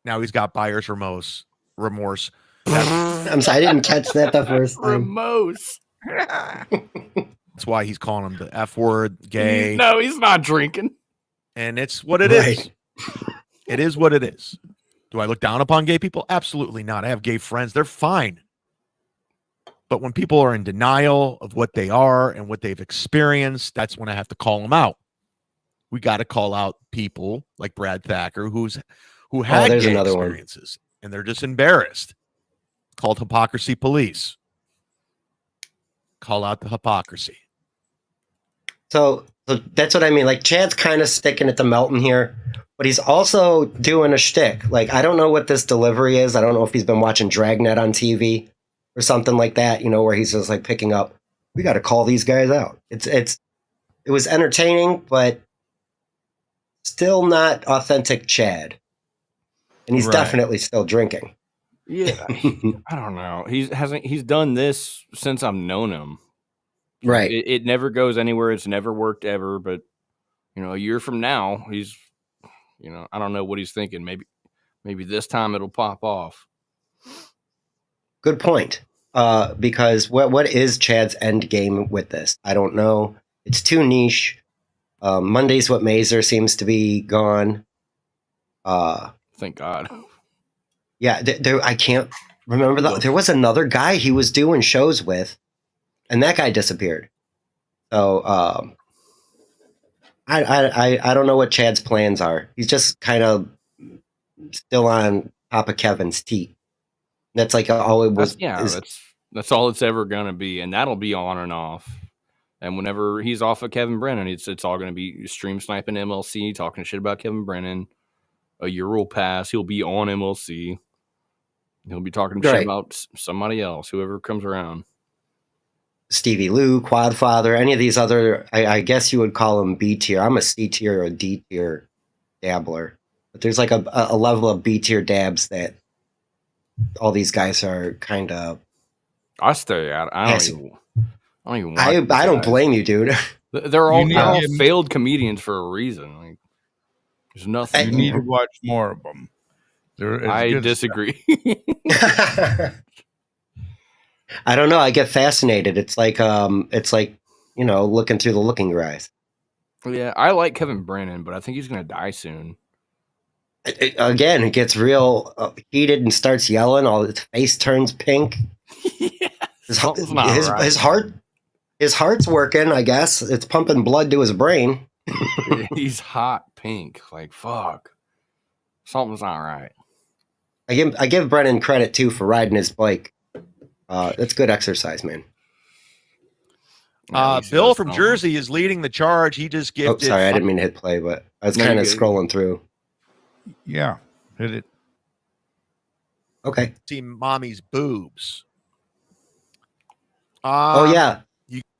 F: Now he's got buyer's remorse.
C: I'm sorry, I didn't catch that the first time.
B: Remorse.
F: That's why he's calling him the F word, gay.
B: No, he's not drinking.
F: And it's what it is. It is what it is. Do I look down upon gay people? Absolutely not. I have gay friends. They're fine. But when people are in denial of what they are and what they've experienced, that's when I have to call them out. We got to call out people like Brad Thacker who had gay experiences, and they're just embarrassed. Called hypocrisy police. Call out the hypocrisy.
C: So that's what I mean. Like, Chad's kind of sticking it to Melton here, but he's also doing a shtick. Like, I don't know what this delivery is. I don't know if he's been watching Dragnet on TV or something like that, you know, where he's just like picking up, we got to call these guys out. It was entertaining, but still not authentic Chad. And he's definitely still drinking.
B: Yeah. I don't know. He's done this since I've known him.
C: Right.
B: It never goes anywhere. It's never worked ever, but you know, a year from now, he's, you know, I don't know what he's thinking. Maybe this time it'll pop off.
C: Good point. Because what is Chad's end game with this? I don't know. It's too niche. Monday's What Mazer seems to be gone.
B: Thank God.
C: Yeah, I can't remember there was another guy he was doing shows with, and that guy disappeared. So I don't know what Chad's plans are. He's just kind of still on top of Kevin's teeth. That's like all it was.
B: That's all it's ever gonna be, and that'll be on and off. And whenever he's off of Kevin Brennan, it's all gonna be stream sniping MLC, talking shit about Kevin Brennan. A year will pass, he'll be on MLC. He'll be talking shit about somebody else, whoever comes around.
C: Stevie Lou, Quadfather, any of these other, I guess you would call them B tier. I'm a C tier or a D tier dabbler. But there's like a level of B tier dabs that all these guys are kind of.
B: I stay out. I don't even.
C: I don't blame you, dude.
B: They're all failed comedians for a reason. Like, there's nothing.
A: You need to watch more of them.
B: I disagree.
C: I don't know. I get fascinated. It's like you know, looking through the looking glass.
B: Yeah, I like Kevin Brennan, but I think he's gonna die soon.
C: Again, it gets real heated and starts yelling. All his face turns pink.
B: Yeah,
C: his heart's working. I guess it's pumping blood to his brain.
B: He's hot pink. Like fuck, something's not right.
C: I give Brennan credit too for riding his bike. That's good exercise, man.
F: Bill from Jersey is leading the charge. He just gifted.
C: Oh, sorry, I didn't mean to hit play, but I was kind of scrolling through.
A: Yeah, hit it.
C: Okay.
F: See mommy's boobs.
C: Oh yeah,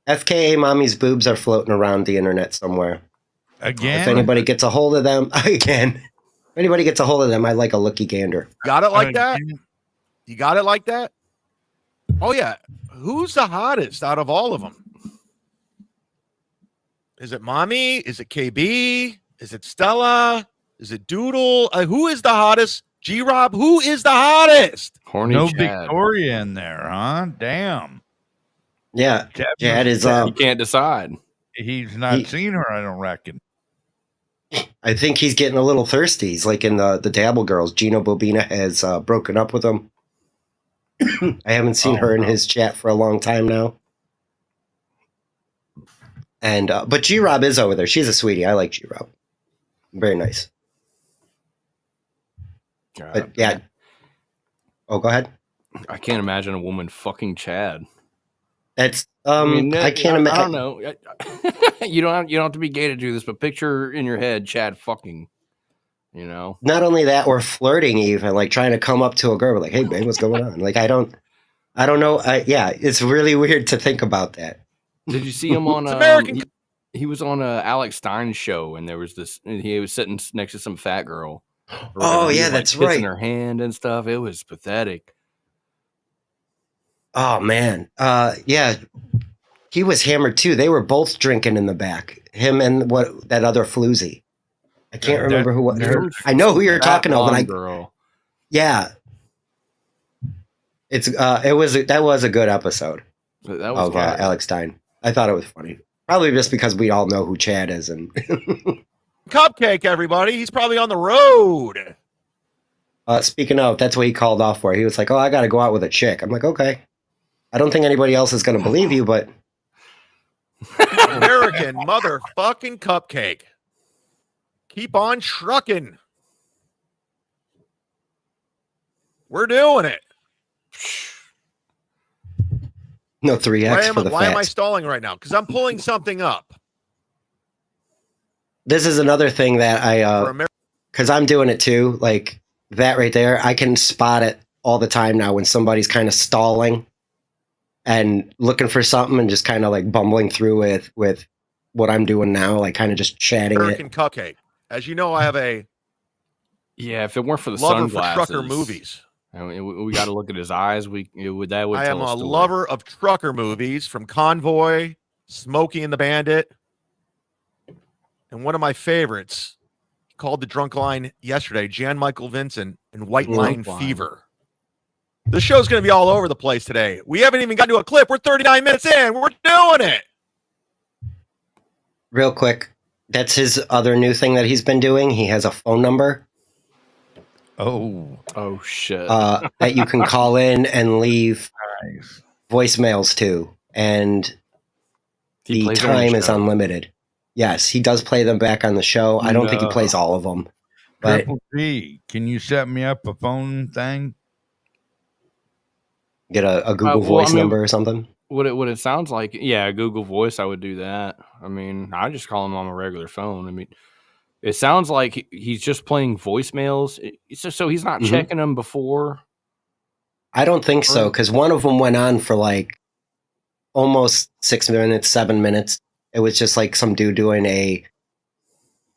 C: FKA mommy's boobs are floating around the internet somewhere.
A: Again,
C: if anybody gets a hold of them, again. If anybody gets a hold of them, I'd like a looky gander.
F: Got it like that? You got it like that? Oh yeah. Who's the hottest out of all of them? Is it Mommy? Is it KB? Is it Stella? Is it Doodle? Who is the hottest? G-Rob, who is the hottest?
B: Horny
A: no
B: Chad.
A: Victoria in there, huh? Damn.
C: Yeah, Chad is.
B: He can't decide.
A: He's not seen her, I don't reckon.
C: I think he's getting a little thirsty. He's like in the Dabble Girls. Gino Bobina has broken up with him. I haven't seen her in his chat for a long time now. And but G-Rob is over there. She's a sweetie. I like G-Rob. Very nice. But yeah. Oh, go ahead.
B: I can't imagine a woman fucking Chad.
C: That's I can't imagine.
B: I don't know. You don't have to be gay to do this, but picture in your head Chad fucking. You know.
C: Not only that, or flirting, even like trying to come up to a girl, like, "Hey, babe, what's going on?" Like, I don't know. Yeah, it's really weird to think about that.
B: Did you see him on American? He was on Alex Stein's show, and there was this. He was sitting next to some fat girl.
C: Oh yeah, that's right.
B: Kissing her hand and stuff. It was pathetic.
C: Oh man, yeah, he was hammered too. They were both drinking in the back. Him and that other floozy. I can't remember who. I know who you're talking about.
B: Girl.
C: Yeah, that was a good episode of Alex Stein. I thought it was funny. Probably just because we all know who Chad is and
F: Cupcake, everybody. He's probably on the road.
C: Speaking of, that's what he called off for. He was like, "Oh, I got to go out with a chick." I'm like, "Okay." I don't think anybody else is going to believe you, but
F: American motherfucking Cupcake. Keep on trucking. We're doing it.
C: No 3X for the
F: Why am I
C: fats.
F: stalling right now? Because I'm pulling something up.
C: This is another thing that because I'm doing it too. Like that right there, I can spot it all the time now when somebody's kind of stalling and looking for something and just kind of like bumbling through with what I'm doing now, like kind of just chatting
F: American Cupcake. As you know, I have a
B: if it weren't for the
F: lover
B: sunglasses,
F: for trucker movies.
B: I mean, we got to look at his eyes. I would
F: I am
B: tell
F: a
B: story.
F: lover of trucker movies, from Convoy, Smokey and the Bandit, and one of my favorites, called The Drunk Line yesterday, Jan Michael Vincent and White Line Fever. The show's going to be all over the place today. We haven't even gotten to a clip. We're 39 minutes in. We're doing it.
C: Real quick, that's his other new thing that he's been doing. He has a phone number.
B: Oh shit!
C: That you can call in and leave voicemails to, and the time is unlimited. Yes, he does play them back on the show. I don't think he plays all of them. But
A: Triple G, can you set me up a phone thing?
C: Get a Google Voice number or something?
B: What it sounds like, yeah, Google Voice, I would do that. I mean, I just call him on a regular phone. I mean, it sounds like he's just playing voicemails. So he's not checking them before?
C: I don't think so, because one of them went on for like almost 6 minutes, 7 minutes. It was just like some dude doing it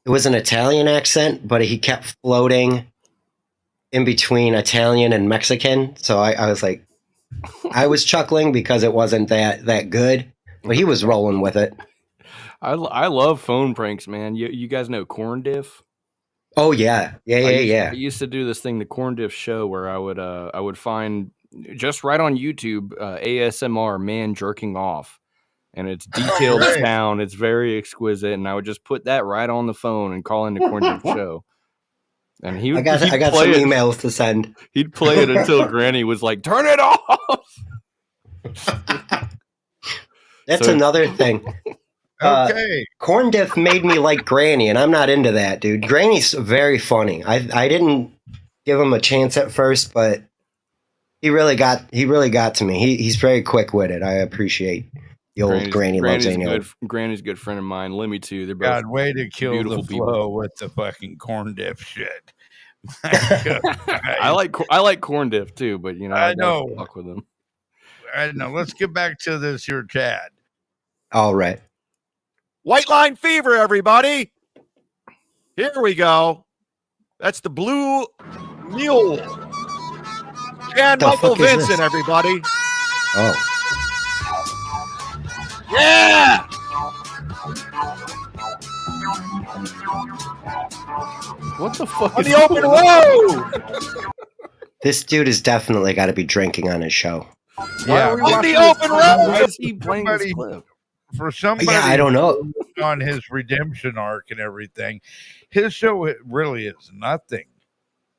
C: was an Italian accent, but he kept floating in between Italian and Mexican. So I was like, I was chuckling because it wasn't that good, but he was rolling with it.
B: I love phone pranks, man. You guys know Corn Diff?
C: Oh yeah.
B: I used to do this thing, the Corn Diff Show, where I would find just right on YouTube ASMR man jerking off, and it's detailed sound. It's very exquisite, and I would just put that right on the phone and call in the Corn Diff Show. And I got some
C: emails to send.
B: He'd play it until Granny was like, "Turn it off."
C: That's another thing.
A: Okay.
C: Corn Diff made me like Granny, and I'm not into that, dude. Granny's very funny. I didn't give him a chance at first, but he really got to me. He's very quick witted. I appreciate the old Granny Lozano.
B: Granny's a good friend of mine. Lemmy too. They're both
A: way to kill the flow
B: people.
A: with the fucking Corn Diff shit.
B: I like Corn Diff too, but you know I know fuck with him.
A: I know. Let's get back to this here, Chad.
C: All right.
F: White Line Fever, everybody. Here we go. That's the Blue Mule. Jan Michael Vincent, everybody.
C: Oh.
F: Yeah.
B: What the fuck
F: on the open road?
C: This dude has definitely got to be drinking on his show.
A: Yeah,
F: on the open road.
B: Why is he playing this clip?
A: For somebody,
C: I don't know,
A: on his redemption arc and everything, his show really is nothing.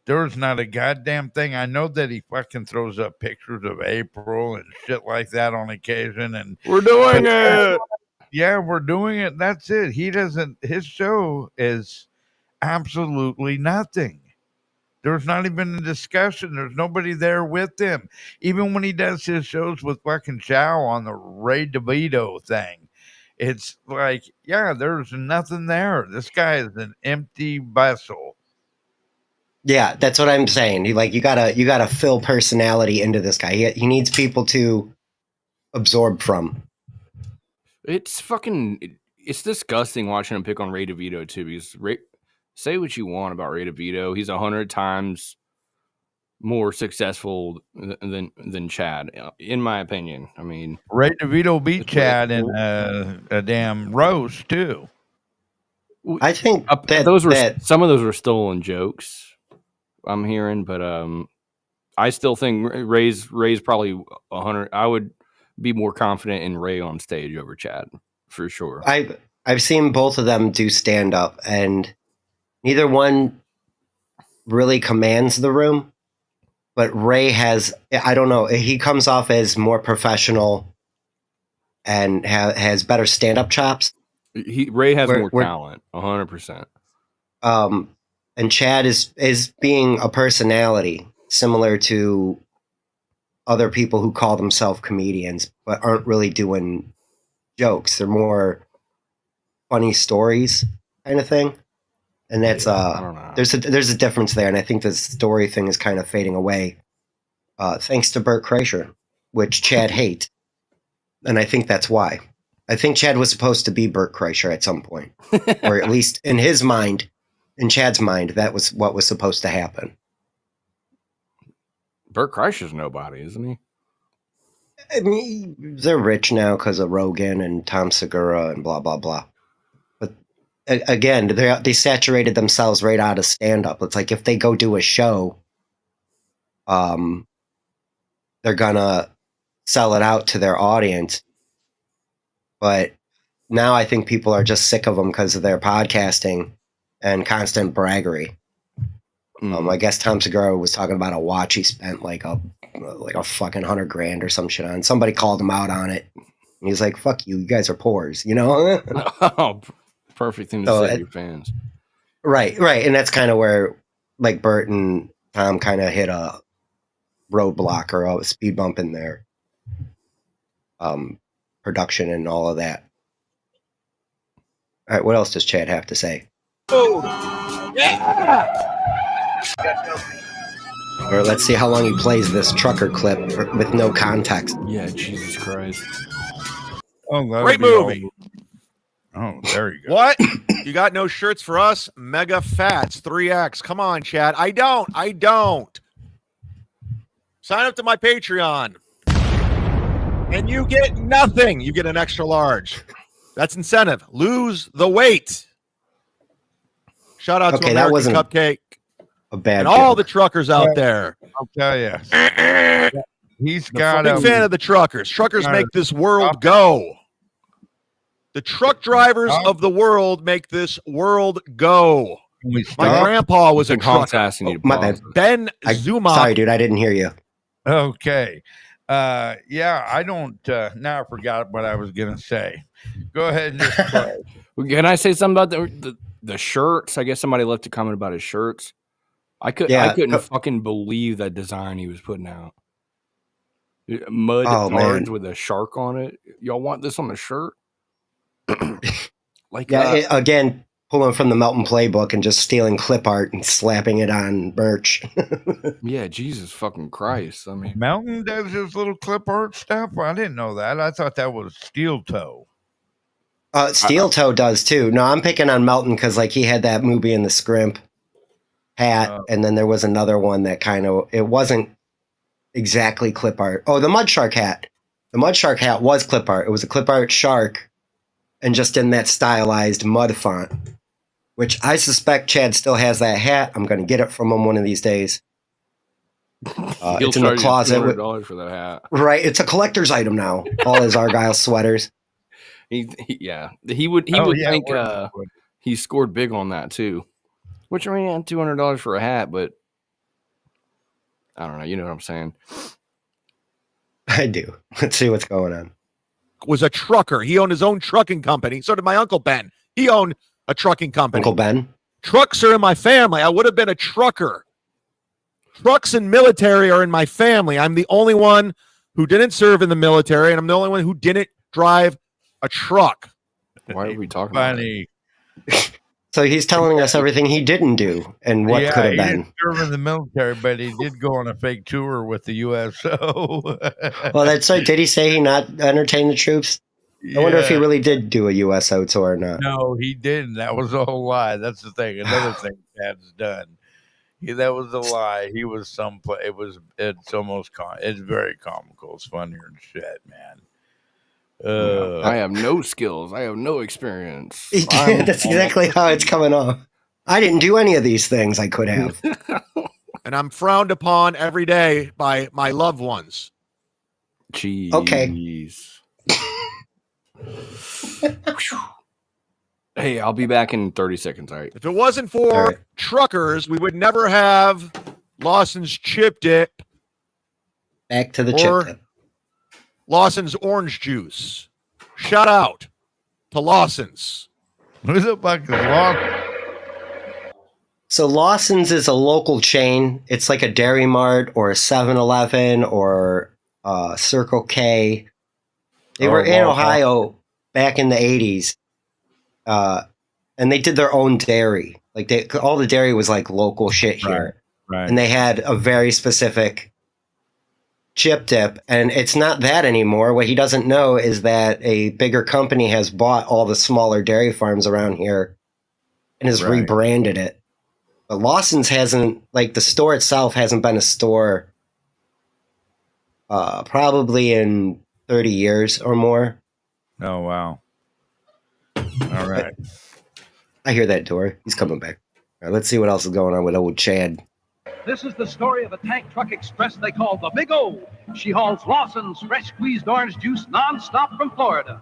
A: There's not a goddamn thing. I know that he fucking throws up pictures of April and shit like that on occasion, and
B: we're doing it.
A: Yeah, we're doing it. That's it. He doesn't. His show is absolutely nothing. There's not even a discussion. There's nobody there with him. Even when he does his shows with fucking Chow on the Ray DeVito thing, it's like, yeah, there's nothing there. This guy is an empty vessel.
C: Yeah, that's what I'm saying. You gotta fill personality into this guy. He needs people to absorb from.
B: It's disgusting watching him pick on Ray DeVito too, because say what you want about Ray DeVito, he's 100 times more successful than Chad, in my opinion. I mean,
A: Ray DeVito beat Chad in a damn roast too.
C: I think
B: some of those were stolen jokes, I'm hearing, but I still think Ray's probably 100. I would be more confident in Ray on stage over Chad for sure.
C: I've seen both of them do stand up, and neither one really commands the room, but Ray has, I don't know, he comes off as more professional and has better stand-up chops.
B: Ray has more talent, 100%.
C: And Chad is being a personality similar to other people who call themselves comedians but aren't really doing jokes. They're more funny stories kind of thing. And that's
B: I don't know.
C: There's a difference there, and I think the story thing is kind of fading away, thanks to Bert Kreischer, which Chad hates. And I think that's why. I think Chad was supposed to be Bert Kreischer at some point. Or at least in his mind, in Chad's mind, that was what was supposed to happen.
B: Bert Kreischer's nobody, isn't he?
C: I mean, they're rich now because of Rogan and Tom Segura and blah, blah, blah. But again, they saturated themselves right out of stand-up. It's like if they go do a show, they're going to sell it out to their audience. But now I think people are just sick of them because of their podcasting and constant braggery. I guess Tom Segura was talking about a watch he spent like a fucking $100,000 or some shit on. Somebody called him out on it. And he's like, fuck you guys are pores, you know?
B: Oh, perfect thing to say to your fans.
C: Right. And that's kind of where like Bert and Tom kind of hit a roadblock or a speed bump in their production and all of that. All right, what else does Chad have to say?
F: Oh, yeah!
C: Or let's see how long he plays this trucker clip with no context.
B: Yeah, Jesus Christ.
A: Oh,
F: great movie.
A: Oh, there you go.
F: What? You got no shirts for us? Mega Fats 3X. Come on, Chad. I don't. Sign up to my Patreon. And you get nothing. You get an extra large. That's incentive. Lose the weight. Shout out to American Cupcake.
C: A bad
F: and all the truckers out there.
A: I'll tell you. He's got
F: a big fan of the truckers. Truckers make this world go. The truck drivers of the world make this world go. My grandpa was a trucker.
C: My bad.
F: Ben Zumock.
C: Sorry, dude. I didn't hear you.
A: Okay. Yeah, I don't. Now I forgot what I was going to say. Go ahead and just play.
B: Can I say something about the shirts? I guess somebody left a comment about his shirts. I couldn't fucking believe that design he was putting out. Mud cards with a shark on it. Y'all want this on the shirt?
C: Again, pulling from the Melton playbook and just stealing clip art and slapping it on merch.
B: Yeah, Jesus fucking Christ. I mean,
A: Melton does his little clip art stuff. I didn't know that. I thought that was Steel Toe.
C: Steel Toe does too. No, I'm picking on Melton because like he had that movie in the Scrimp hat, and then there was another one that kind of it wasn't exactly clip art. Oh, the Mud Shark hat. The Mud Shark hat was clip art. It was a clip art shark, and just in that stylized mud font, which I suspect Chad still has that hat. I'm going to get it from him one of these days. It's in the closet.
B: $200 for that hat.
C: Right, it's a collector's item now. All his Argyle sweaters.
B: He would think he scored big on that too. Which, I mean, $200 for a hat, but I don't know. You know what I'm saying?
C: I do. Let's see what's going on.
F: Was a trucker. He owned his own trucking company. So did my Uncle Ben. He owned a trucking company.
C: Uncle Ben?
F: Trucks are in my family. I would have been a trucker. Trucks and military are in my family. I'm the only one who didn't serve in the military, and I'm the only one who didn't drive a truck.
B: Why are we talking about it?
C: So he's telling us everything he didn't do and what could have been.
A: He didn't serve in the military, but he did go on a fake tour with the USO.
C: Well, that's right. Did he say he not entertained the troops? I wonder if he really did do a USO tour or not.
A: No, he didn't. That was a whole lie. That's the thing. Another thing Chad's done. That was a lie. He was someplace. It's very comical. It's funnier than shit, man.
B: I have no skills. I have no experience.
C: That's exactly how it's coming off. I didn't do any of these things I could have.
F: And I'm frowned upon every day by my loved ones.
B: Jeez.
C: Okay.
B: Hey, I'll be back in 30 seconds. All right.
F: If it wasn't for truckers, we would never have Lawson's Chip Dip.
C: Back to the chip dip.
F: Lawson's Orange Juice. Shout out to Lawson's.
A: Who's it like Lawson?
C: So Lawson's is a local chain. It's like a Dairy Mart or a 7-Eleven or Circle K. They were in Ohio back in the 80s. And they did their own dairy. Like all the dairy was like local shit here.
A: Right.
C: And they had a very specific chip dip, and it's not that anymore. What he doesn't know is that a bigger company has bought all the smaller dairy farms around here and has rebranded it. But Lawson's hasn't, like, the store itself hasn't been a store probably in 30 years or more.
A: Oh, wow. All right.
C: I hear that door. He's coming back. All right, let's see what else is going on with old Chad.
G: This is the story of a tank truck express they call the Big O. She hauls Lawson's fresh squeezed orange juice nonstop from Florida.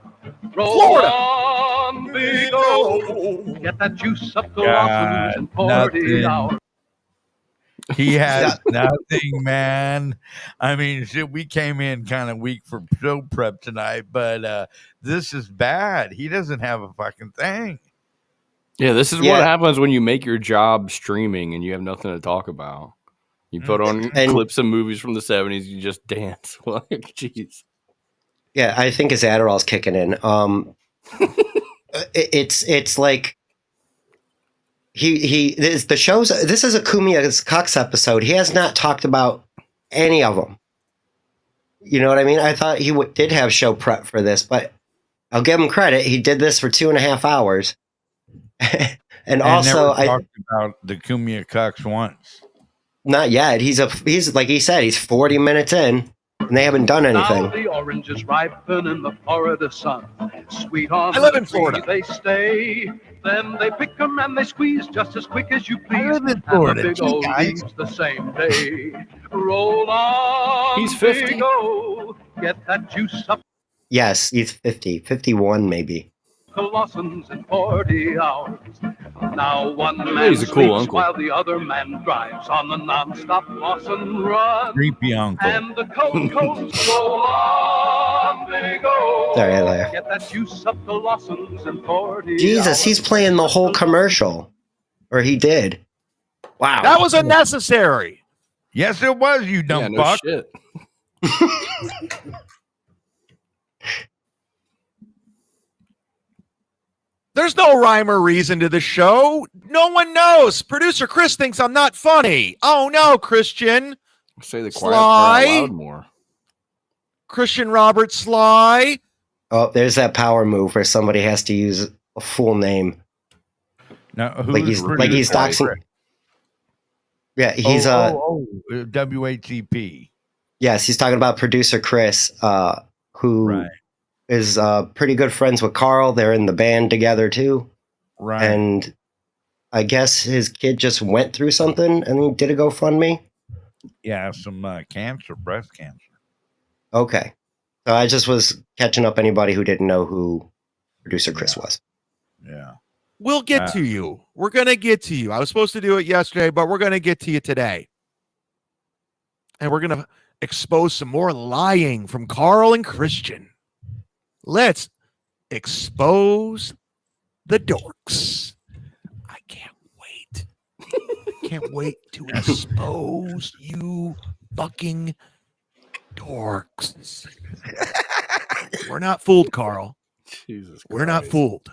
G: Roll on, Big O. Get that juice up to Lawson's in 40 hours.
A: He has nothing, man. I mean, shit, we came in kind of weak for show prep tonight, but this is bad. He doesn't have a fucking thing.
B: Yeah, this is what happens when you make your job streaming and you have nothing to talk about. You put on clips of movies from the 70s, you just dance. Like, jeez.
C: Yeah, I think his Adderall's kicking in. It's like the show's. This is a Kumia's Cox episode. He has not talked about any of them. You know what I mean? I thought he did have show prep for this, but I'll give him credit. He did this for 2.5 hours. and also,
A: I talked about the Kumia Cox once.
C: Not yet. He's like he said, he's 40 minutes in, and they haven't done anything.
G: Now the oranges ripen in the Florida sun. Sweet on
F: I live in Florida.
G: They stay. Then they pick them and they squeeze just as quick as you please.
A: I live in Florida.
G: And the Big O leaves the same day. Roll on,
B: He's 50.
G: Big O. Get that juice up
C: Yes, he's 50, 51 maybe.
G: to Lawson's in 40 hours. Now one man
B: He's a cool
G: sleeps
B: uncle.
G: while the other man drives on the non-stop Lawson run.
A: Creepy uncle.
G: And the cold roll on, Big O.
C: Sorry, I laughed.
G: Get that juice up to Lawson's in 40
C: Jesus,
G: hours.
C: he's playing the whole commercial. Or he did. Wow.
F: That was unnecessary.
A: Yes, it was, you dumb
B: no
A: fuck.
B: shit.
F: There's no rhyme or reason to the show. No one knows. Producer Chris thinks I'm not funny. Oh no, Christian.
B: Say the quiet part out loud more.
F: Christian Robert Sly.
C: Oh, there's that power move where somebody has to use a full name.
A: Now,
C: Like he's doxing. Yeah, he's
A: WATP.
C: Yes, he's talking about producer Chris, who is pretty good friends with Carl. They're in the band together too.
A: Right.
C: And I guess his kid just went through something and he did a GoFundMe.
A: Yeah, some cancer, breast cancer.
C: Okay. So I just was catching up anybody who didn't know who producer Chris was.
A: Yeah.
F: We'll get to you. We're going to get to you. I was supposed to do it yesterday, but we're going to get to you today. And we're going to expose some more lying from Carl and Christian. Let's expose the dorks. I can't wait. Can't wait to expose you fucking dorks. We're not fooled, Carl.
B: Jesus Christ.
F: We're not fooled.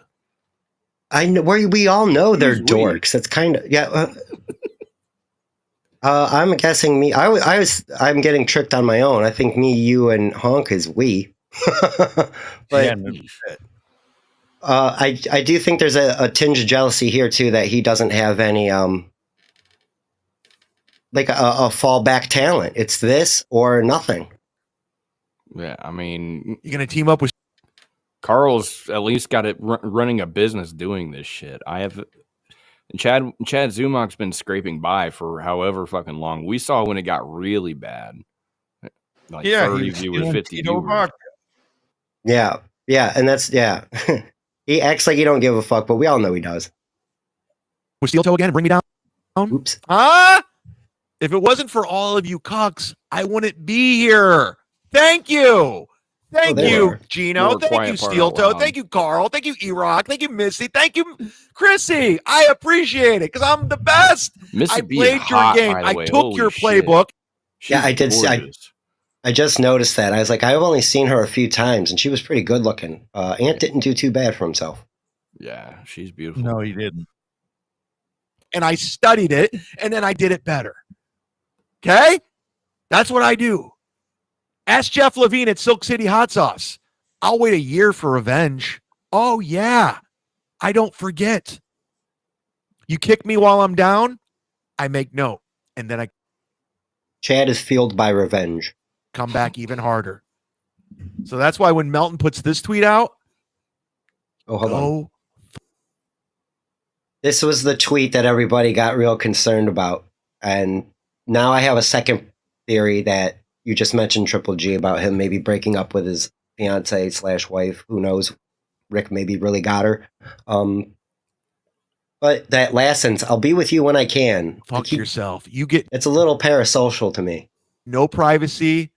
C: I know we all know they're dorks. That's kind of I'm guessing me. I'm getting tricked on my own. I think me, you, and Honk is we. But I do think there's a tinge of jealousy here too that he doesn't have any like a fallback talent. It's this or nothing.
B: Yeah, I mean,
F: you're gonna team up with
B: Carl's at least got it running a business doing this shit. Chad Zumock's been scraping by for however fucking long. We saw when it got really bad. Like 30 viewers, 50 viewers.
C: Yeah, and that's he acts like he don't give a fuck, but we all know he does.
F: With Steel Toe again, bring me down.
C: Oops.
F: If it wasn't for all of you cucks, I wouldn't be here. Thank you. Thank you, Gino. Thank you, Steel Toe. Thank you, Carl. Thank you, E-Rock. Thank you, Missy. Thank you, Chrissy. I appreciate it because I'm the best.
B: Missy
F: I played your game. I took your playbook.
C: Yeah, I did. I just noticed that. I was like, I've only seen her a few times, and she was pretty good looking. Ant didn't do too bad for himself.
B: Yeah, she's beautiful.
A: No, he didn't.
F: And I studied it, and then I did it better. Okay? That's what I do. Ask Jeff Levine at Silk City Hot Sauce. I'll wait a year for revenge. Oh, yeah. I don't forget. You kick me while I'm down, I make note. And then I
C: Chad is fueled by revenge.
F: come back even harder. So that's why when Melton puts this tweet out,
C: hold on. This was the tweet that everybody got real concerned about. And now I have a second theory that you just mentioned Triple G about him maybe breaking up with his fiance/wife. Who knows? Rick maybe really got her. But that last sentence, I'll be with you when I can.
F: Fuck yourself. It's
C: a little parasocial to me.
F: No privacy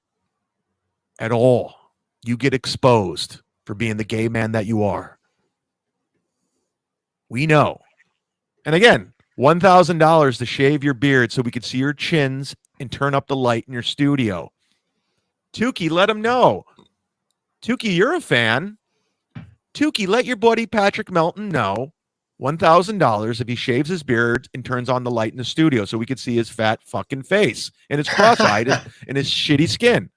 F: at all. You get exposed for being the gay man that you are. We know. And again, $1,000 to shave your beard so we could see your chins and turn up the light in your studio. Tukey, let him know. Tukey, you're a fan. Tukey, let your buddy Patrick Melton know $1,000 if he shaves his beard and turns on the light in the studio so we could see his fat fucking face and his cross-eyed and his shitty skin.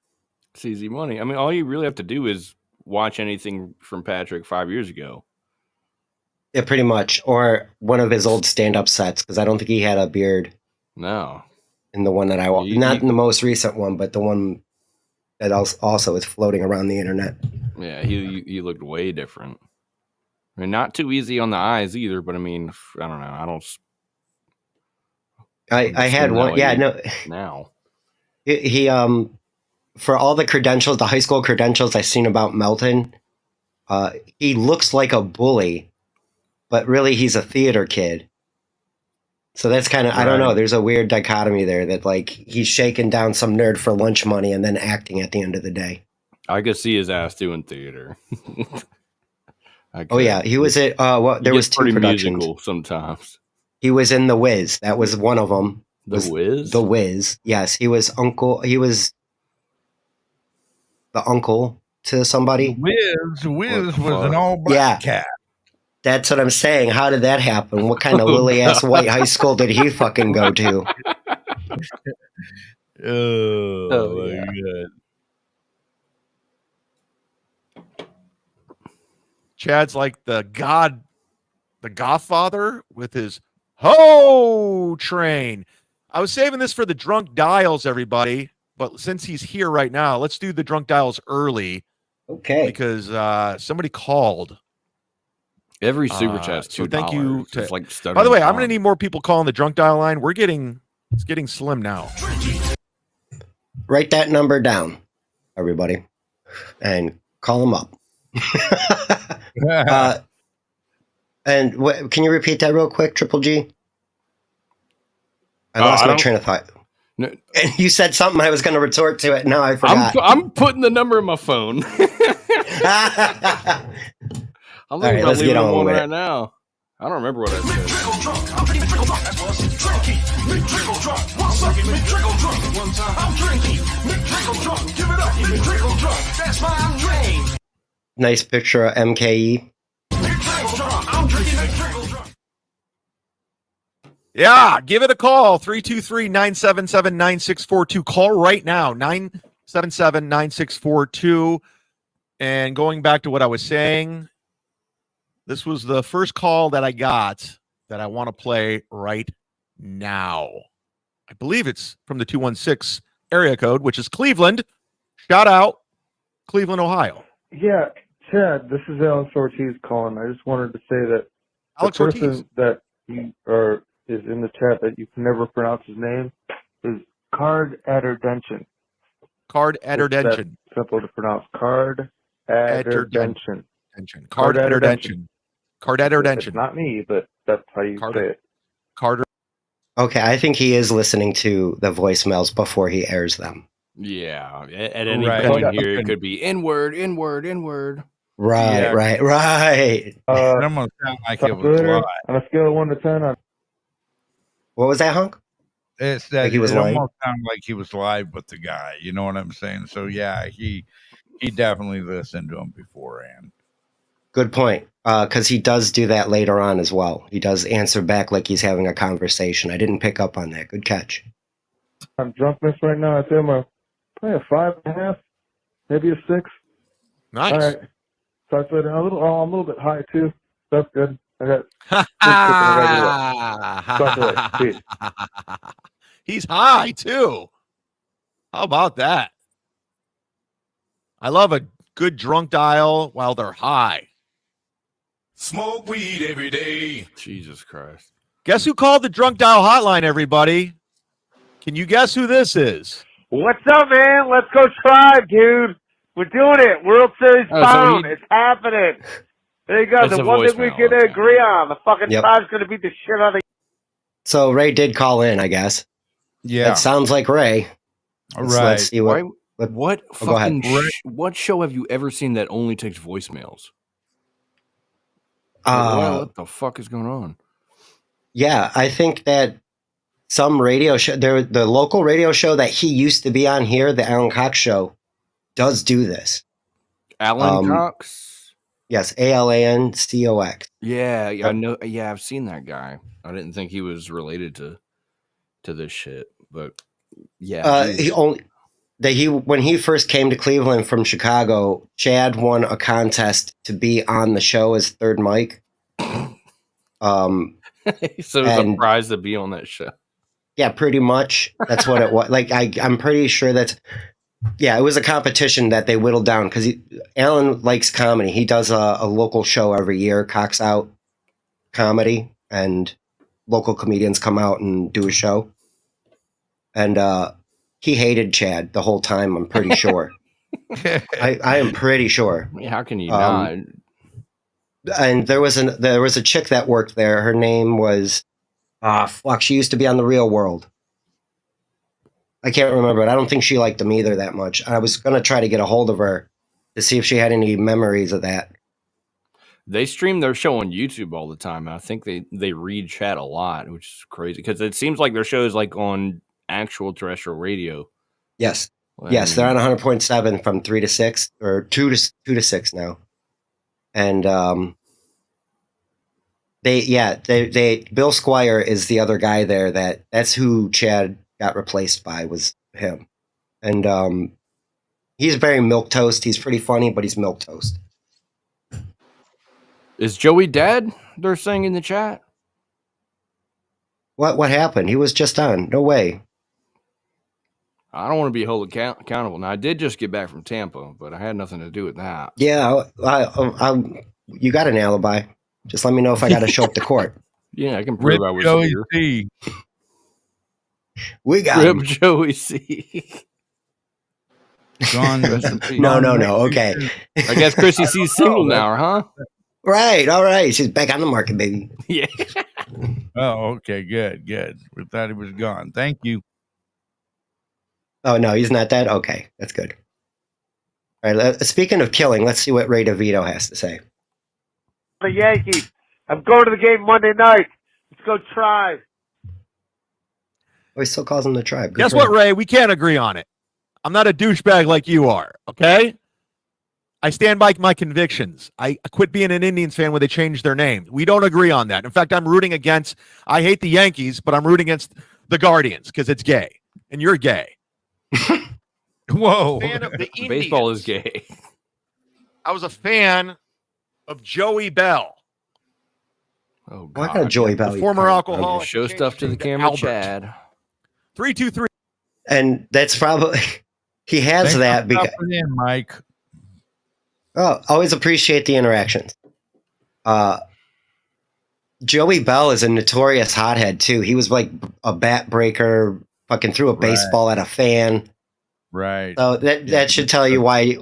B: It's easy money. I mean, all you really have to do is watch anything from Patrick 5 years ago.
C: Yeah, pretty much. Or one of his old stand-up sets, because I don't think he had a beard.
B: No.
C: In the one that I watched. Not in the most recent one, but the one that also is floating around the internet.
B: Yeah, he looked way different. I mean, not too easy on the eyes either, but I mean, I don't know.
C: I had one. Yeah, no.
B: Now.
C: He for all the credentials, the high school credentials I've seen about Melton, he looks like a bully. But really, he's a theater kid. So that's kind of, I don't know, there's a weird dichotomy there that, like, he's shaking down some nerd for lunch money and then acting at the end of the day.
B: I could see his ass doing theater.
C: Oh, yeah. He was at, there was 2 productions.
B: Musical sometimes.
C: He was in The Wiz. That was one of them.
B: The Wiz?
C: The Wiz. Yes. He was the uncle to somebody.
A: The Wiz was an all-black cat.
C: That's what I'm saying. How did that happen? What kind of lily-ass white high school did he fucking go to?
B: Oh my God.
F: Chad's like the Godfather with his Ho Train. I was saving this for the drunk dials, everybody. But since he's here right now, let's do the drunk dials early.
C: Okay.
F: Because somebody called.
B: Every super chat's $2.
F: So thank you.
B: Like
F: by the way, I'm going to need more people calling the drunk dial line. It's getting slim now.
C: Write that number down, everybody, and call them up. And can you repeat that real quick, Triple G? I lost my train of thought.
B: No.
C: And you said something I was going to retort to it. Now I forgot.
B: I'm putting the number in my phone. I'm
C: all right, let's get on with it.
B: Now. I don't remember what I said.
C: Nice picture of MKE.
F: Yeah, give it a call. 323-977-9642. Call right now. 977-9642. And going back to what I was saying, this was the first call that I got that I want to play right now. I believe it's from the 216 area code, which is Cleveland. Shout out, Cleveland, Ohio.
H: Yeah, Chad, this is Alex Ortiz calling. I just wanted to say that
F: Alex
H: the person
F: Ortiz
H: that is in the chat that you can never pronounce his name is Card Adderdention.
F: Card Adderdention.
H: Simple to pronounce. Card Adderdention.
F: Card Adderdention. Card Adderdention.
H: It's not me, but that's how you say it.
F: Carter.
C: Okay, I think he is listening to the voicemails before he airs them.
B: Yeah, at any point here, it could be N-word.
C: Right.
A: It almost sounded like it was live.
H: On a scale of 1 to 10.
C: What was that, Hunk?
A: It's that it almost sounded like he was live with the guy. You know what I'm saying? So yeah, he definitely listened to him beforehand.
C: Good point. Because he does do that later on as well. He does answer back like he's having a conversation. I didn't pick up on that. Good catch.
H: I'm drunkness right now. I'd say I'm probably a 5.5. maybe a 6.
F: Nice.
H: All right. Talk to you later. I'm a little bit high too. That's good. I got Talk to you later. Peace.
F: He's high too. How about that? I love a good drunk dial while they're high.
I: Smoke weed every day.
B: Jesus Christ.
F: Guess who called the drunk dial hotline, everybody? Can you guess who this is?
J: What's up, man? Let's go Tribe, dude. We're doing it. World Series bound. It's happening. There you go. The one thing we can agree on. The fucking Tribe's going to beat the shit out of.
C: So Ray did call in, I guess.
A: Yeah.
C: It sounds like Ray. Let's see what.
B: What fucking what show have you ever seen that only takes voicemails? What the fuck is going on?
C: Yeah, I think that some radio show, the local radio show that he used to be on here, the Alan Cox Show, does do this.
B: Alan Cox?
C: Yes, ALANCOX.
B: Yeah, I know. Yeah, I've seen that guy. I didn't think he was related to this shit, but yeah. When he first came to Cleveland from Chicago, Chad won a contest to be on the show as third mic. So it was a prize to be on that show.
C: Yeah, pretty much. That's what it was. Like I'm pretty sure it was a competition that they whittled down because Alan likes comedy. He does a local show every year, Cox Out Comedy, and local comedians come out and do a show. And he hated Chad the whole time, I'm pretty sure. I am pretty sure.
B: I mean, how can you not?
C: And there was a chick that worked there. Her name was she used to be on The Real World. I can't remember it. I don't think she liked him either that much. I was going to try to get a hold of her to see if she had any memories of that.
B: They stream their show on YouTube all the time. I think they read chat a lot, which is crazy because it seems like their show is like on actual terrestrial radio.
C: Yes. Yes, they're on 100.7 from 3 to 6 or 2 to 6 now. And Bill Squire is the other guy there that's who Chad got replaced by, was him. And he's very milquetoast. He's pretty funny, but he's milquetoast.
B: Is Joey dead? They're saying in the chat.
C: What happened? He was just on. No way.
B: I don't want to be held accountable. Now, I did just get back from Tampa, but I had nothing to do with that.
C: Yeah, you got an alibi. Just let me know if I got to show up to court.
B: Yeah, I can prove I was
A: Joey
B: here.
A: C.
C: We got him.
B: Joey C.
A: Gone.
C: No. Okay.
B: I guess Chrissy C's single now, huh?
C: Right. All right. She's back on the market, baby.
B: Yeah.
A: Oh, okay. Good. We thought he was gone. Thank you.
C: Oh, no, he's not dead? Okay, that's good. All right, speaking of killing, let's see what Ray DeVito has to say.
J: The Yankees. I'm going to the game Monday night. Let's go Tribe.
C: Oh, he still calls him the Tribe. Good
F: Guess what, Ray? We can't agree on it. I'm not a douchebag like you are, okay? I stand by my convictions. I quit being an Indians fan when they changed their name. We don't agree on that. In fact, I hate the Yankees, but I'm rooting against the Guardians because it's gay. And you're gay.
A: Whoa.
F: Fan of the Indians.
B: Baseball is gay.
F: I was a fan of Joey Bell.
B: Oh, God.
C: What kind of Joey Bell?
F: Former alcoholic.
B: Show stuff to the camera,
F: Albert.
B: Chad.
F: 323.
C: And that's probably he has
A: Thanks
C: that
A: for
C: because
A: stopping in, Mike.
C: Oh, always appreciate the interactions. Joey Bell is a notorious hothead too. He was like a bat breaker, fucking threw a baseball at a fan.
A: Right.
C: So that should tell you why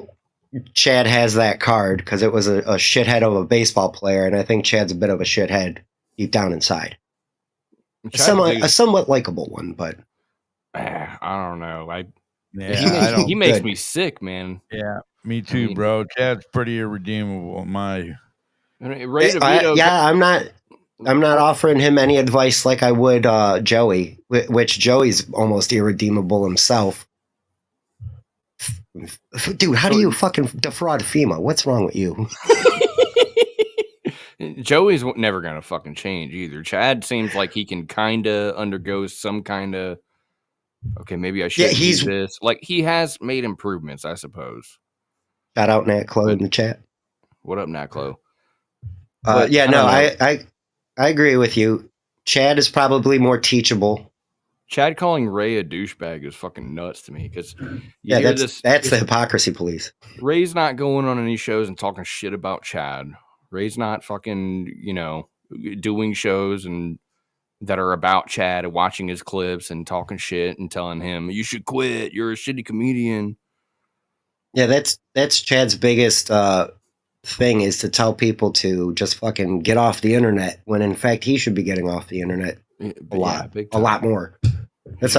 C: Chad has that card, because it was a shithead of a baseball player, and I think Chad's a bit of a shithead deep down inside. A somewhat likable one, but
B: I don't know.
C: he
B: makes me sick, man.
A: Yeah, me too, bro. Chad's pretty irredeemable.
C: I'm not offering him any advice like I would Joey, which Joey's almost irredeemable himself. Dude, how do you fucking defraud FEMA? What's wrong with you?
B: Joey's never going to fucking change either. Chad seems like he can kind of undergo some kind of, okay, maybe I should do this. Like, he has made improvements, I suppose.
C: Shout out Nat Clo in the chat.
B: What up, Nat Clo?
C: I agree with you. Chad is probably more teachable.
B: Chad calling Ray a douchebag is fucking nuts to me because
C: that's the hypocrisy police.
B: Ray's not going on any shows and talking shit about Chad. Ray's not fucking, doing shows and that are about Chad and watching his clips and talking shit and telling him, you should quit. You're a shitty comedian.
C: Yeah, that's Chad's biggest thing is to tell people to just fucking get off the internet when in fact he should be getting off the internet a lot more. That's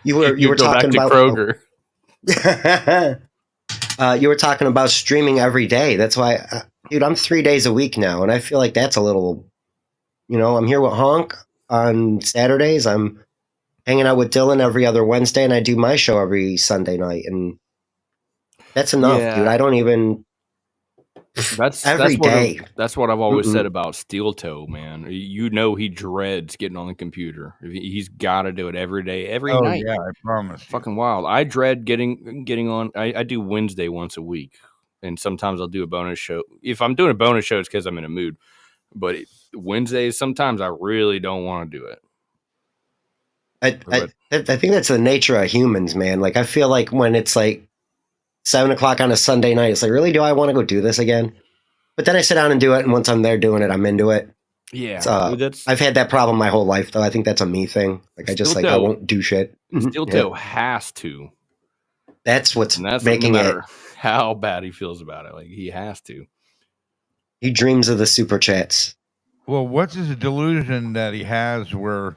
C: you were talking about
B: Kroger.
C: You were talking about streaming every day. That's why, dude, I'm 3 days a week now, and I feel like that's a little. I'm here with Honk on Saturdays. I'm hanging out with Dylan every other Wednesday, and I do my show every Sunday night, and that's enough, dude. I don't even.
B: That's
C: every day.
B: That's what I've always said about Steel Toe, man. He dreads getting on the computer. He's got to do it every day, every night.
A: Yeah, I promise.
B: Fucking wild. I dread getting on. I do Wednesday once a week, and sometimes I'll do a bonus show. If I'm doing a bonus show, it's because I'm in a mood. But Wednesdays, sometimes I really don't want to do it.
C: I think that's the nature of humans, man. Like, I feel like when it's like 7:00 on a Sunday night, it's like, really, do I want to go do this again? But then I sit down and do it, and once I'm there doing it, I'm into it.
B: Yeah,
C: I've had that problem my whole life, though. I think that's a me thing. Like, I won't do shit.
B: Steel Toe has to.
C: That's what's making
B: no matter
C: it.
B: How bad he feels about it, like he has to.
C: He dreams of the super chats.
A: Well, what's his delusion that he has where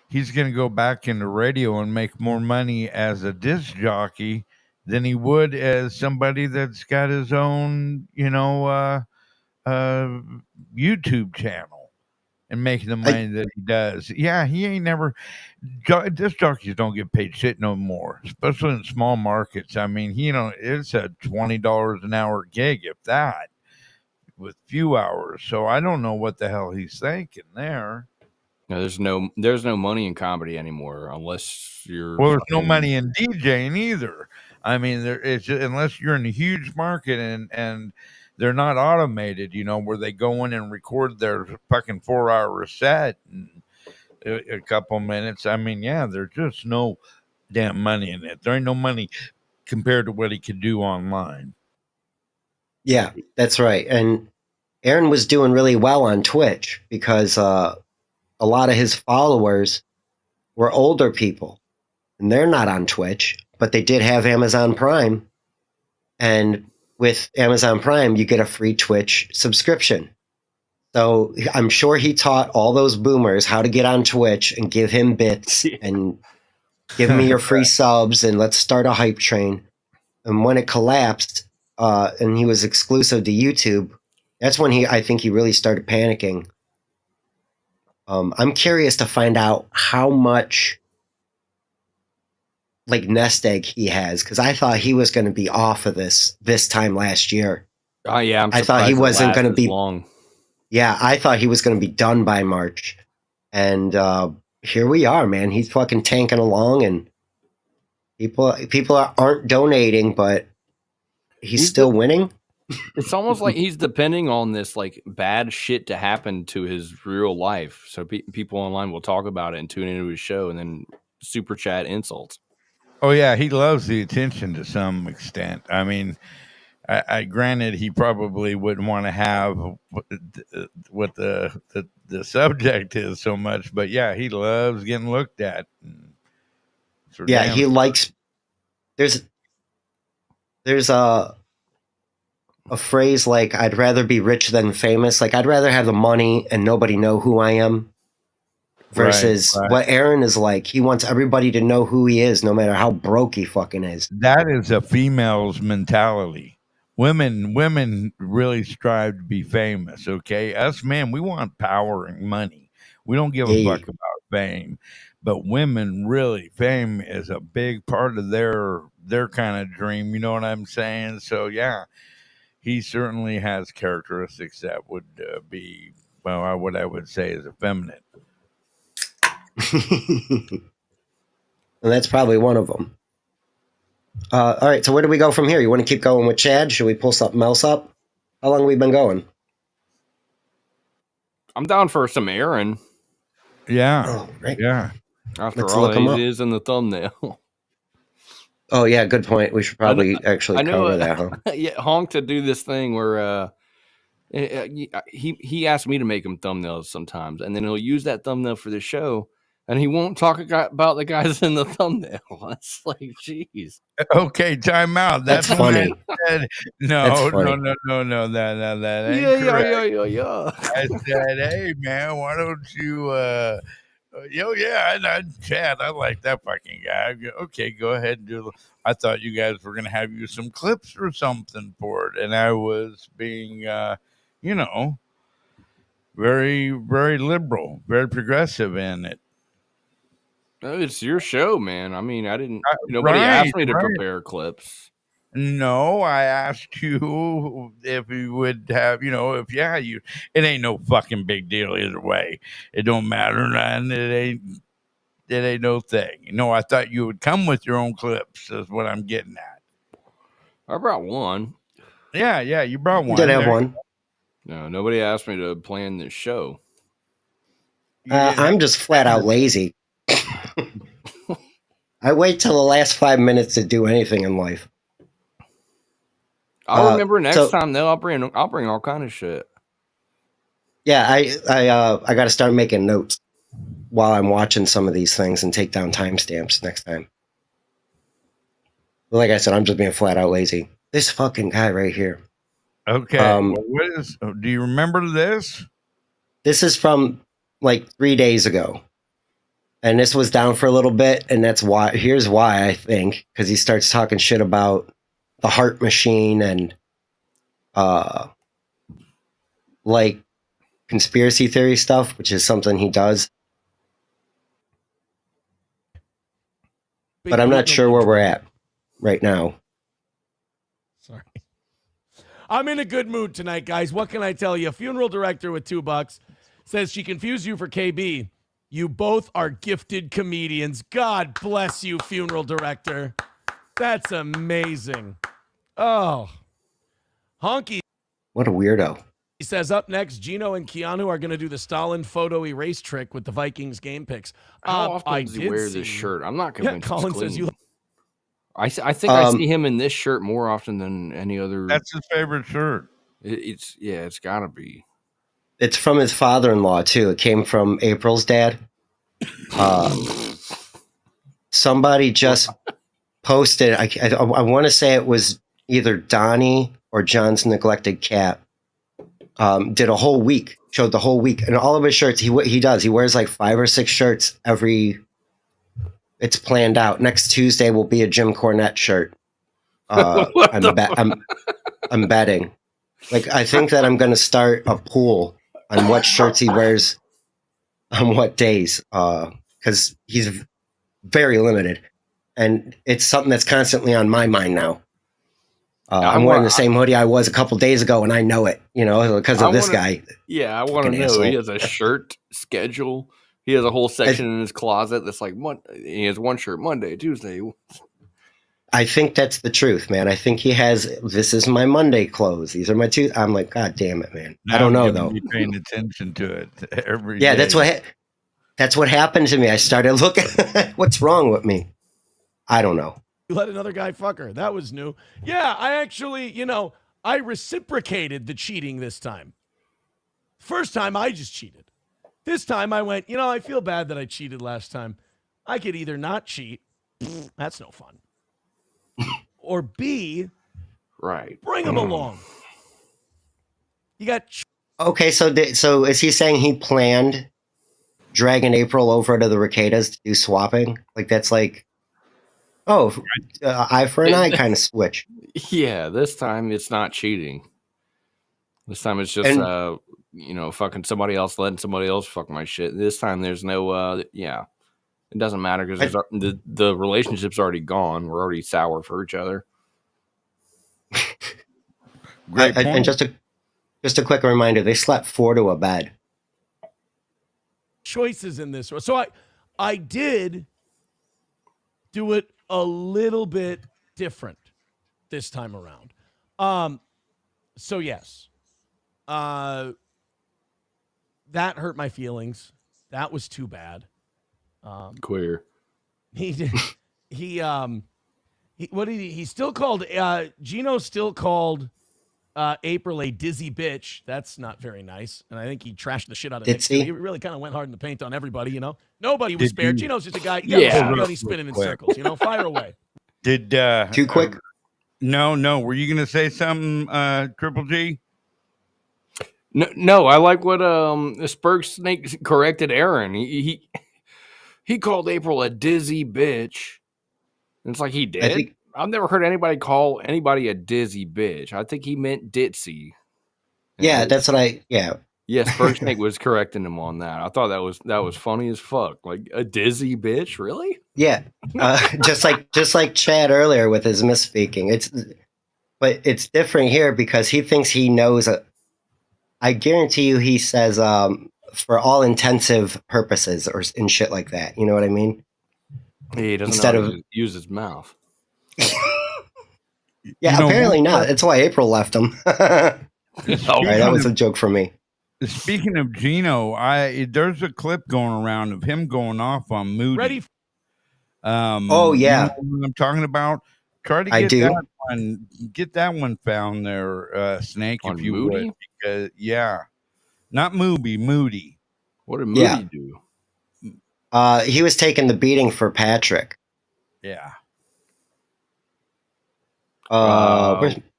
A: he's going to go back into radio and make more money as a disc jockey than he would as somebody that's got his own, YouTube channel and making the money that he does. Yeah, he ain't never. Disc jockeys don't get paid shit no more, especially in small markets. I mean, it's a $20 an hour gig, if that, with few hours. So I don't know what the hell he's thinking there.
B: No, there's no money in comedy anymore unless you're.
A: Well, there's no money in DJing either. I mean, unless you're in a huge market and they're not automated, where they go in and record their fucking 4-hour set in a couple minutes. I mean, yeah, there's just no damn money in it. There ain't no money compared to what he could do online.
C: Yeah, that's right. And Aaron was doing really well on Twitch because a lot of his followers were older people, and they're not on Twitch, but they did have Amazon Prime. And with Amazon Prime, you get a free Twitch subscription. So I'm sure he taught all those boomers how to get on Twitch and give him bits and give me your free subs and let's start a hype train. And when it collapsed, and he was exclusive to YouTube, that's when I think he really started panicking. I'm curious to find out how much like nest egg he has, because I thought he was going to be off of this time last year.
B: Oh yeah,
C: I thought he wasn't going to be
B: long.
C: Yeah, I thought he was going to be done by March, and here we are, man. He's fucking tanking along, and people aren't donating, but he's still winning.
B: It's almost like he's depending on this like bad shit to happen to his real life, so people online will talk about it and tune into his show, and then super chat insults.
A: Oh yeah, he loves the attention to some extent. I mean, I granted he probably wouldn't want to have what the subject is so much, but yeah, he loves getting looked at.
C: Yeah, he likes. There's a phrase like, "I'd rather be rich than famous." Like, I'd rather have the money and nobody know who I am. Versus what Aaron is like. He wants everybody to know who he is, no matter how broke he fucking is.
A: That is a female's mentality. Women really strive to be famous, okay? Us men, we want power and money. We don't give a fuck about fame. But women, really, fame is a big part of their kind of dream. You know what I'm saying? So, yeah, he certainly has characteristics that would be, well, what I would say is effeminate.
C: And that's probably one of them. All right, so where do we go from here? You want to keep going with Chad? Should we pull something else up? How long have we been going?
B: I'm down for some Aaron.
A: Yeah.
C: Oh, right.
A: Yeah.
B: After
C: Let's
B: all,
C: look him
B: it
C: up.
B: is in the thumbnail.
C: Oh, yeah, good point. We should probably actually cover that, huh?
B: Yeah, Honk to do this thing where he asked me to make him thumbnails sometimes, and then he'll use that thumbnail for the show, and he won't talk about the guys in the thumbnail. It's like, jeez.
A: Okay, time out.
C: That's funny.
A: No. That ain't correct.
B: Yeah.
A: I said, hey, man, why don't you, Chad, I like that fucking guy. Okay, go ahead and do it. I thought you guys were going to have you some clips or something for it. And I was being, very, very liberal, very progressive in it.
B: No, it's your show, man. I mean, nobody asked me to prepare clips.
A: No, I asked you if you would have, it ain't no fucking big deal either way. It don't matter, and it ain't no thing. I thought you would come with your own clips, is what I'm getting at.
B: I brought one.
A: Yeah, you brought one.
C: Did have one.
B: No, nobody asked me to plan this show.
C: I'm just flat out lazy. I wait till the last 5 minutes to do anything in life.
B: I'll remember next time though. I'll bring all kind of shit.
C: Yeah, I got to start making notes while I'm watching some of these things and take down timestamps next time. But like I said, I'm just being flat out lazy. This fucking guy right here.
A: Okay. Do you remember this?
C: This is from like 3 days ago. And this was down for a little bit. And here's why I think, because he starts talking shit about the heart machine and like conspiracy theory stuff, which is something he does. But I'm not sure where we're at right now.
K: Sorry. I'm in a good mood tonight, guys. What can I tell you? Funeral director with $2 says she confused you for KB. You both are gifted comedians. God bless you, funeral director. That's amazing. Oh. Honky.
C: What a weirdo.
K: He says up next, Gino and Keanu are going to do the Stalin photo erase trick with the Vikings game picks.
B: How often does he wear this shirt? I'm not convinced.
K: Colin says you.
B: I think I see him in this shirt more often than any other.
A: That's his favorite shirt.
B: It's got to be.
C: It's from his father-in-law too. It came from April's dad. Somebody just posted. I want to say it was either Donnie or John's Neglected Cat. Did a whole week, showed the whole week, and all of his shirts. He wears like 5 or 6 shirts every. It's planned out. Next Tuesday will be a Jim Cornette shirt. I'm betting. Like, I think that I'm going to start a pool on what shirts he wears on what days, because he's very limited, and it's something that's constantly on my mind now. I'm wearing the same hoodie I was a couple days ago, and I know it, because of this guy.
B: Yeah, I want to know. Asshole. He has a shirt schedule. He has a whole section in his closet that's like he has one shirt Monday, Tuesday.
C: I think that's the truth, man. I think he has. This is my Monday clothes. These are my Tuesday. I'm like, God damn it, man.
A: Now
C: I don't know though.
A: Be paying attention to it every
C: day.
A: That's
C: what happened to me. I started looking. What's wrong with me? I don't know.
K: You let another guy fuck her. That was new. Yeah, I actually, I reciprocated the cheating this time. First time I just cheated. This time I went, I feel bad that I cheated last time. I could either not cheat. That's no fun. Or B,
B: right,
K: bring him along. You got.
C: Okay, so is he saying he planned dragging April over to the Ricadas to do swapping? Like that's like, eye for an eye kind of switch.
B: Yeah, this time it's not cheating. This time it's just fucking somebody else, letting somebody else fuck my shit. This time there's no it doesn't matter because the relationship's already gone. We're already sour for each other.
C: And just a quick reminder, they slept 4 to a bed.
K: Choices in this. So I did do it a little bit different this time around. So yes, that hurt my feelings. That was too bad.
B: Queer.
K: He what did he still called Gino still called April a dizzy bitch. That's not very nice. And I think he trashed the shit out of Nick. He really kind of went hard in the paint on everybody, you know. Nobody was spared. Gino's just a guy. Everybody's spinning in circles, you know. Fire away.
A: Did
C: too quick?
A: No. Were you gonna say something, Triple G?
B: No, I like what Sperg Snake corrected Aaron. He called April a dizzy bitch. And it's like he did. I've never heard anybody call anybody a dizzy bitch. I think he meant ditzy.
C: Yeah, that's what
B: Yeah, Sperg Snake was correcting him on that. I thought that was funny as fuck. Like a dizzy bitch, really?
C: Yeah, just like Chad earlier with his misspeaking. But it's different here because he thinks he knows. I guarantee you, he says for all intensive purposes and shit like that. You know what I mean?
B: He doesn't use his mouth.
C: Yeah, apparently not. That's why April left him. All right, that was a joke for me.
A: Speaking of Gino, there's a clip going around of him going off on Moody.
K: Ready?
C: Oh yeah,
A: you know what I'm talking about. Try to get that one found there, Snake,
B: on
A: if you
B: Moody?
A: would. Because not Moody.
B: What did Moody do?
C: He was taking the beating for Patrick.
A: Yeah.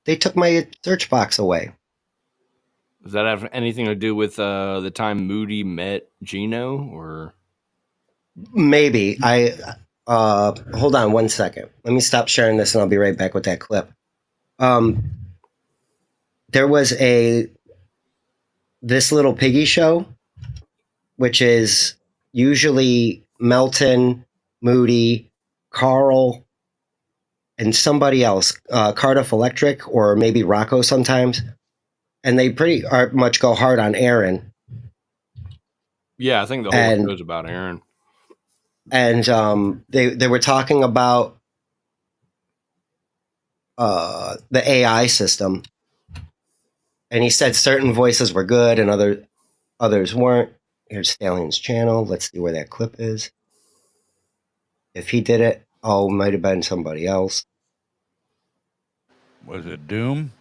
C: They took my search box away.
B: Does that have anything to do with the time Moody met Gino, or
C: maybe? Hold on 1 second. Let me stop sharing this, and I'll be right back with that clip. There was this little piggy show, which is usually Melton, Moody, Carl, and somebody else, Cardiff Electric, or maybe Rocco sometimes. And they pretty much go hard on Aaron.
B: Yeah, I think the whole show's about Aaron.
C: And they were talking about the AI system. And he said certain voices were good and others weren't. Here's Stallion's channel. Let's see where that clip is. If he did it, it might have been somebody else.
A: Was it Doom?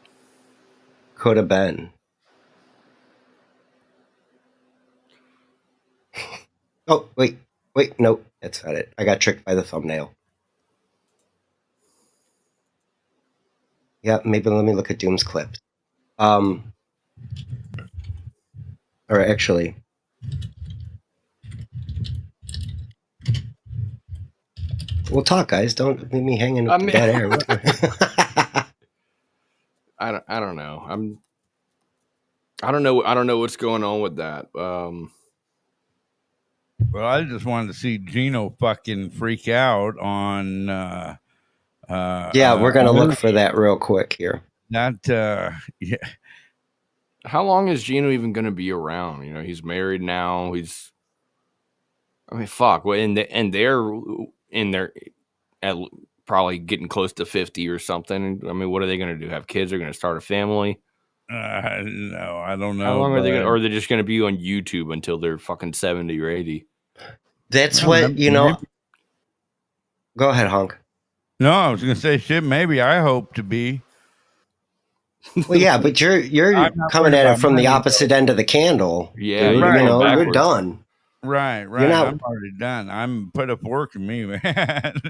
C: Could have been. Oh, wait, no, that's not it. I got tricked by the thumbnail. Yeah, maybe let me look at Doom's clips. Or actually, we'll talk, guys. Don't leave me hanging up dead air.
B: I don't know. I don't know what's going on with that.
A: Well, I just wanted to see Gino fucking freak out on.
C: Yeah, we're gonna look for that real quick here.
A: Yeah.
B: How long is Gino even going to be around? You know, he's married now. Fuck. Well, and they're in there at probably getting close to 50 or something. I mean, what are they going to do? Have kids? They're going to start a family?
A: No, I don't know.
B: How long are they or are they just going to be on YouTube until they're fucking 70 or 80?
C: That's what, you know. Go ahead, Honk.
A: No, I was going to say shit. Maybe I hope to be.
C: Well, yeah, but you're coming at it from the opposite end of the candle.
B: Yeah,
C: dude.
A: Right.
C: You know, you're done.
A: Right. I'm already done. I'm put up work in me, man.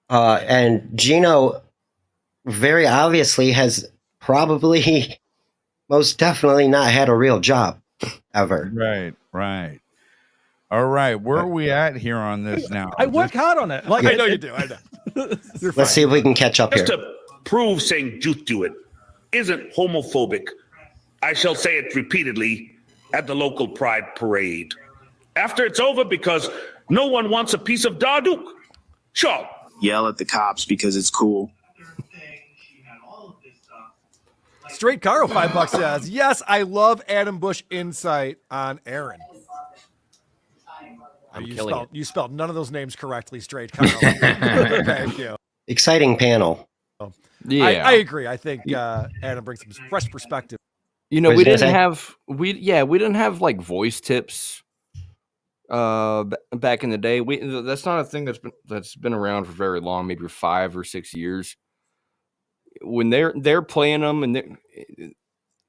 C: And Gino very obviously has probably, most definitely not had a real job ever.
A: Right. All right, where are we at here on this now?
L: I work hard on it. Like I know you do. I know.
C: Let's see if we can catch up here.
M: Just to prove saying "juke to it" isn't homophobic, I shall say it repeatedly at the local pride parade. After it's over, because no one wants a piece of Darduk. Sure.
N: Yell at the cops because it's cool.
L: Straight Caro, $5 says, yes, I love Adam Bush insight on Aaron. You spelled none of those names correctly, Straight Carl. Thank you.
C: Exciting panel.
L: Yeah, I agree. I think Adam brings some fresh perspective.
B: We didn't have like voice tips back in the day. That's not a thing that's been around for very long, maybe 5 or 6 years. When they're playing them and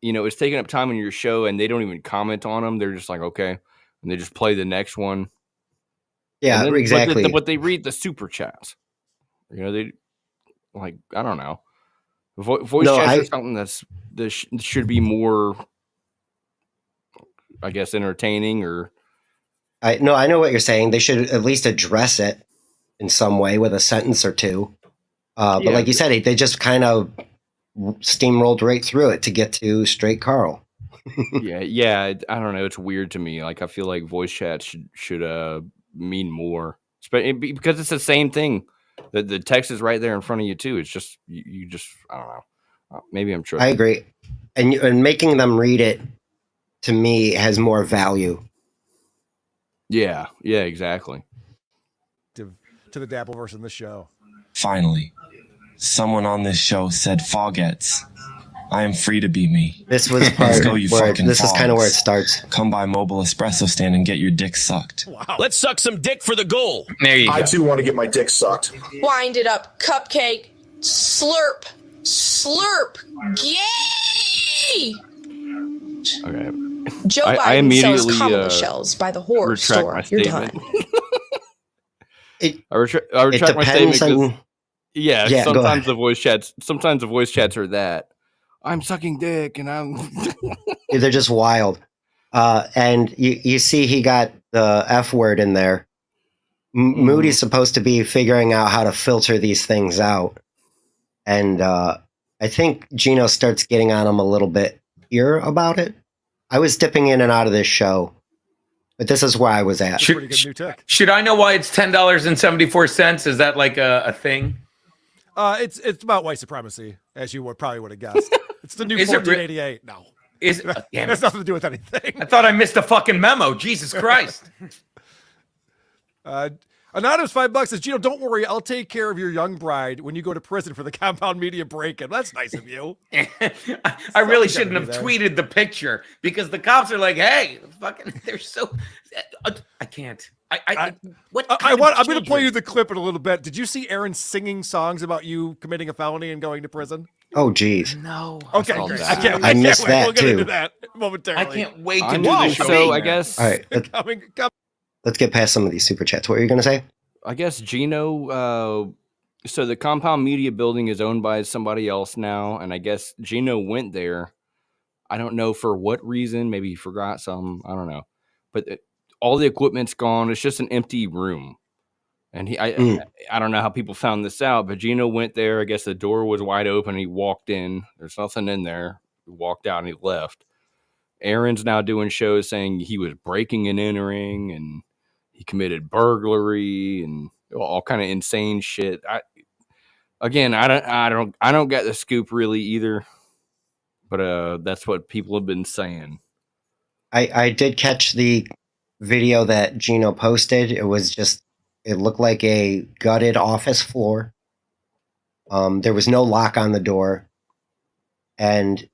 B: it's taking up time on your show and they don't even comment on them. They're just like, okay, and they just play the next one.
C: Yeah, exactly.
B: But they read the super chats. They like, I don't know. Voice chats are something that should be more, I guess, entertaining or.
C: I know what you're saying. They should at least address it in some way with a sentence or two. But like you said, they just kind of steamrolled right through it to get to Straight Carl.
B: yeah. I don't know. It's weird to me. Like I feel like voice chats should mean more, because it's the same thing. The text is right there in front of you too. It's just you just I don't know. Maybe I'm tripping.
C: I agree, and making them read it to me has more value.
B: Yeah, exactly.
L: To the Dabbleverse in the show.
O: Finally, someone on this show said Fogettes. I am free to be me.
C: This was part this is kind of where it starts.
O: Come by Mobile Espresso Stand and get your dick sucked.
P: Wow. Let's suck some dick for the goal.
Q: There you go.
R: I too want to get my dick sucked.
S: Wind it up, Cupcake. Slurp. Gay.
B: Okay.
S: Joe Biden sells combo shells by the horror store. You're done.
B: I retract my statement. Sometimes the voice chats are that I'm sucking dick and I'm.
C: They're just wild. And you see, he got the F word in there. Moody's supposed to be figuring out how to filter these things out, and I think Gino starts getting on him a little bit here about it. I was dipping in and out of this show, but this is where I was at.
Q: Should I know why it's $10.74? Is that like a thing?
L: It's about white supremacy, as you probably would have guessed. It's the new 1488. No.
Q: It
L: has nothing to do with anything.
Q: I thought I missed a fucking memo. Jesus Christ.
L: Anonymous $5 says, Gino, don't worry. I'll take care of your young bride when you go to prison for the Compound Media break-in. That's nice of you.
Q: I really shouldn't have tweeted the picture because the cops are like, hey, fucking, they're so. I can't. I'm
L: going to play you the clip in a little bit. Did you see Aaron singing songs about you committing a felony and going to prison?
C: Oh, geez.
Q: No.
L: Okay, great.
C: I missed that,
L: We'll get into
C: too.
L: that momentarily.
Q: I can't wait to do the show.
B: So I guess.
C: All right. Let's get past some of these super chats. What were you going to say?
B: I guess Gino. So the Compound Media building is owned by somebody else now, and I guess Gino went there. I don't know for what reason. Maybe he forgot something. I don't know. But all the equipment's gone. It's just an empty room. And I don't know how people found this out, but Gino went there. I guess the door was wide open. He walked in. There's nothing in there. He walked out and he left. Aaron's now doing shows saying he was breaking and entering and he committed burglary and all kind of insane shit. I don't get the scoop really either, but that's what people have been saying.
C: I did catch the video that Gino posted. It looked like a gutted office floor. There was no lock on the door, and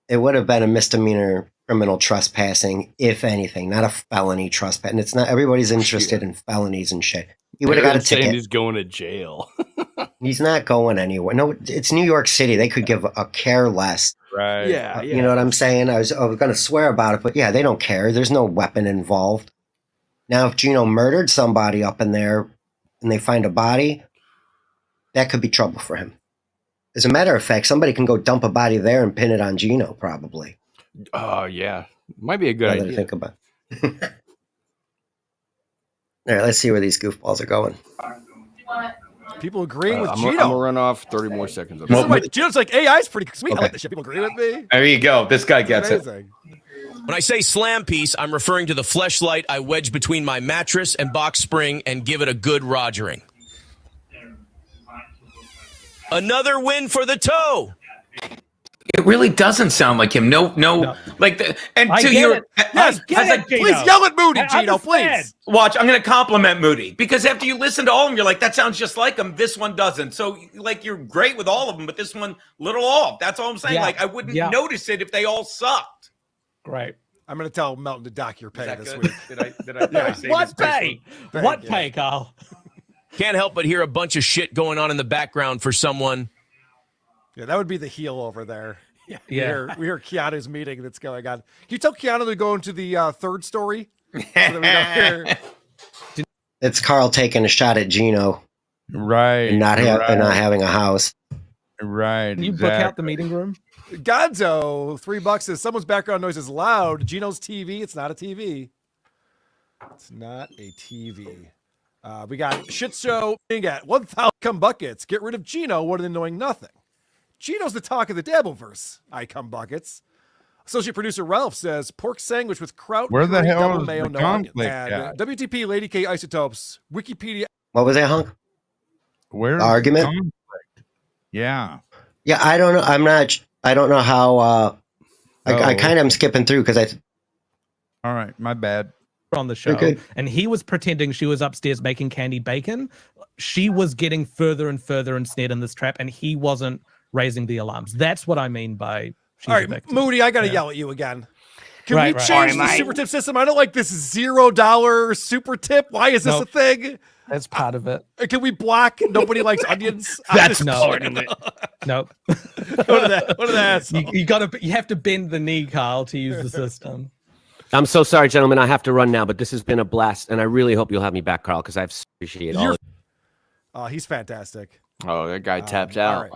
C: it would have been a misdemeanor criminal trespassing, if anything, not a felony trespass. And it's not everybody's interested in felonies and shit. He would have got a ticket.
B: He's going to jail.
C: He's not going anywhere. No, it's New York City. They could give a care less.
B: Right.
C: Yeah. You know what I'm saying? I was going to swear about it, but yeah, they don't care. There's no weapon involved. Now, if Gino murdered somebody up in there and they find a body, that could be trouble for him. As a matter of fact, somebody can go dump a body there and pin it on Gino, probably.
B: Oh, yeah. Might be a good idea
C: to think about. All right, let's see where these goofballs are going.
L: People agreeing with
B: I'm
L: Gino.
B: I'm going to run off 30 more seconds.
L: Gino's like, AI's pretty sweet. Okay. I like this shit. People agree with me.
Q: There you go. This guy gets it.
P: When I say slam piece, I'm referring to the fleshlight I wedge between my mattress and box spring and give it a good rogering. Another win for the toe.
Q: It really doesn't sound like him. No. Like and
R: I
Q: to
R: get
Q: your
R: it. Yes,
L: please yell at Moody, Gino. Please
Q: watch. I'm going to compliment Moody because after you listen to all of them, you're like, that sounds just like him. This one doesn't. So like you're great with all of them, but this one little off. That's all I'm saying.
R: Yeah.
Q: Like I wouldn't
R: Yeah.
Q: notice it if they all sucked.
R: Great.
L: I'm going to tell Melton to dock your pay
Q: Is that
L: this
Q: good?
L: week.
Q: Did I say
R: What
Q: this
R: pay?
Q: peacefully?
R: What pay, Carl?
P: Can't help but hear a bunch of shit going on in the background for someone.
L: Yeah, that would be the heel over there.
R: Yeah.
L: We hear Keanu's meeting that's going on. Can you tell Keanu to go into the third story? So that we don't hear...
C: It's Carl taking a shot at Gino.
A: Right.
C: And not having a house.
A: Right.
R: Can you book out the meeting room?
L: Gonzo, $3 says someone's background noise is loud. Gino's TV. It's not a TV. It's not a TV. We got shit show being at 1,000 cum buckets. Get rid of Gino. What an annoying nothing. Gino's the talk of the Dabbleverse. I cum buckets. Associate producer Ralph says pork sandwich with kraut.
A: Where the
L: curry,
A: hell
L: double
A: is
L: mayo,
A: the
L: no onion.
A: conflict
L: And,
A: at?
L: WTP Lady K isotopes. Wikipedia.
C: What was that, Hunk?
A: Where's
C: The argument?
A: the conflict? Yeah.
C: Yeah, I don't know. I don't know how. I kind of am skipping through because
A: All right, my bad.
R: On the show,
C: good.
R: and he was pretending she was upstairs making candy bacon. She was getting further and further ensnared in this trap, and he wasn't raising the alarms. That's what I mean by she's
L: All right,
R: a victim.
L: Moody, I got to yell at you again. Can we change
R: Sorry,
L: the
R: mate.
L: super tip system? I don't like this $0 super tip. Why is this
R: Nope.
L: a thing?
R: That's part of it.
L: Can we block nobody likes onions?
R: That's
L: no.
R: part of it. Nope.
L: What did that ask?
R: You have to bend the knee, Carl, to use the system.
T: I'm so sorry, gentlemen. I have to run now, but this has been a blast, and I really hope you'll have me back, Carl, because I appreciate all of it.
L: He's fantastic.
B: Oh, that guy tapped out.
L: All right.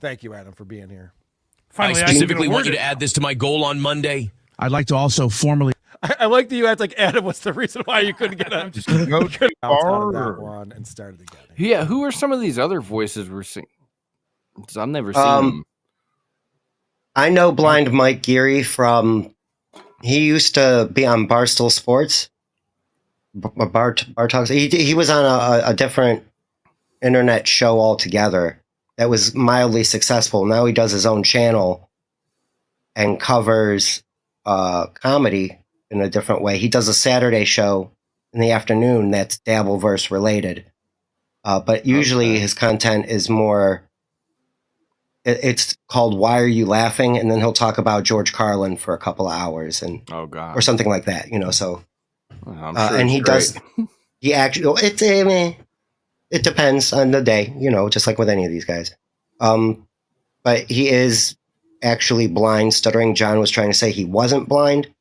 L: Thank you, Adam, for being here.
P: I specifically want you to add this to my goal on Monday.
U: I'd like to also formally.
L: I like that you act like Adam. What's the reason why you couldn't get out?
A: Just go too
L: Out of that
A: far.
L: one and start it again.
B: Yeah, who are some of these other voices we're seeing? I've never seen them.
C: I know Blind Mike Geary from. He used to be on Barstool Sports. Bar Talks. He was on a different internet show altogether that was mildly successful. Now he does his own channel and covers comedy in a different way. He does a Saturday show in the afternoon that's Dabbleverse related. But usually his content is more... It's called Why Are You Laughing? And then he'll talk about George Carlin for a couple of hours or something like that, so... and he does... He actually... It depends on the day, just like with any of these guys. But he is actually blind. Stuttering John was trying to say he wasn't blind.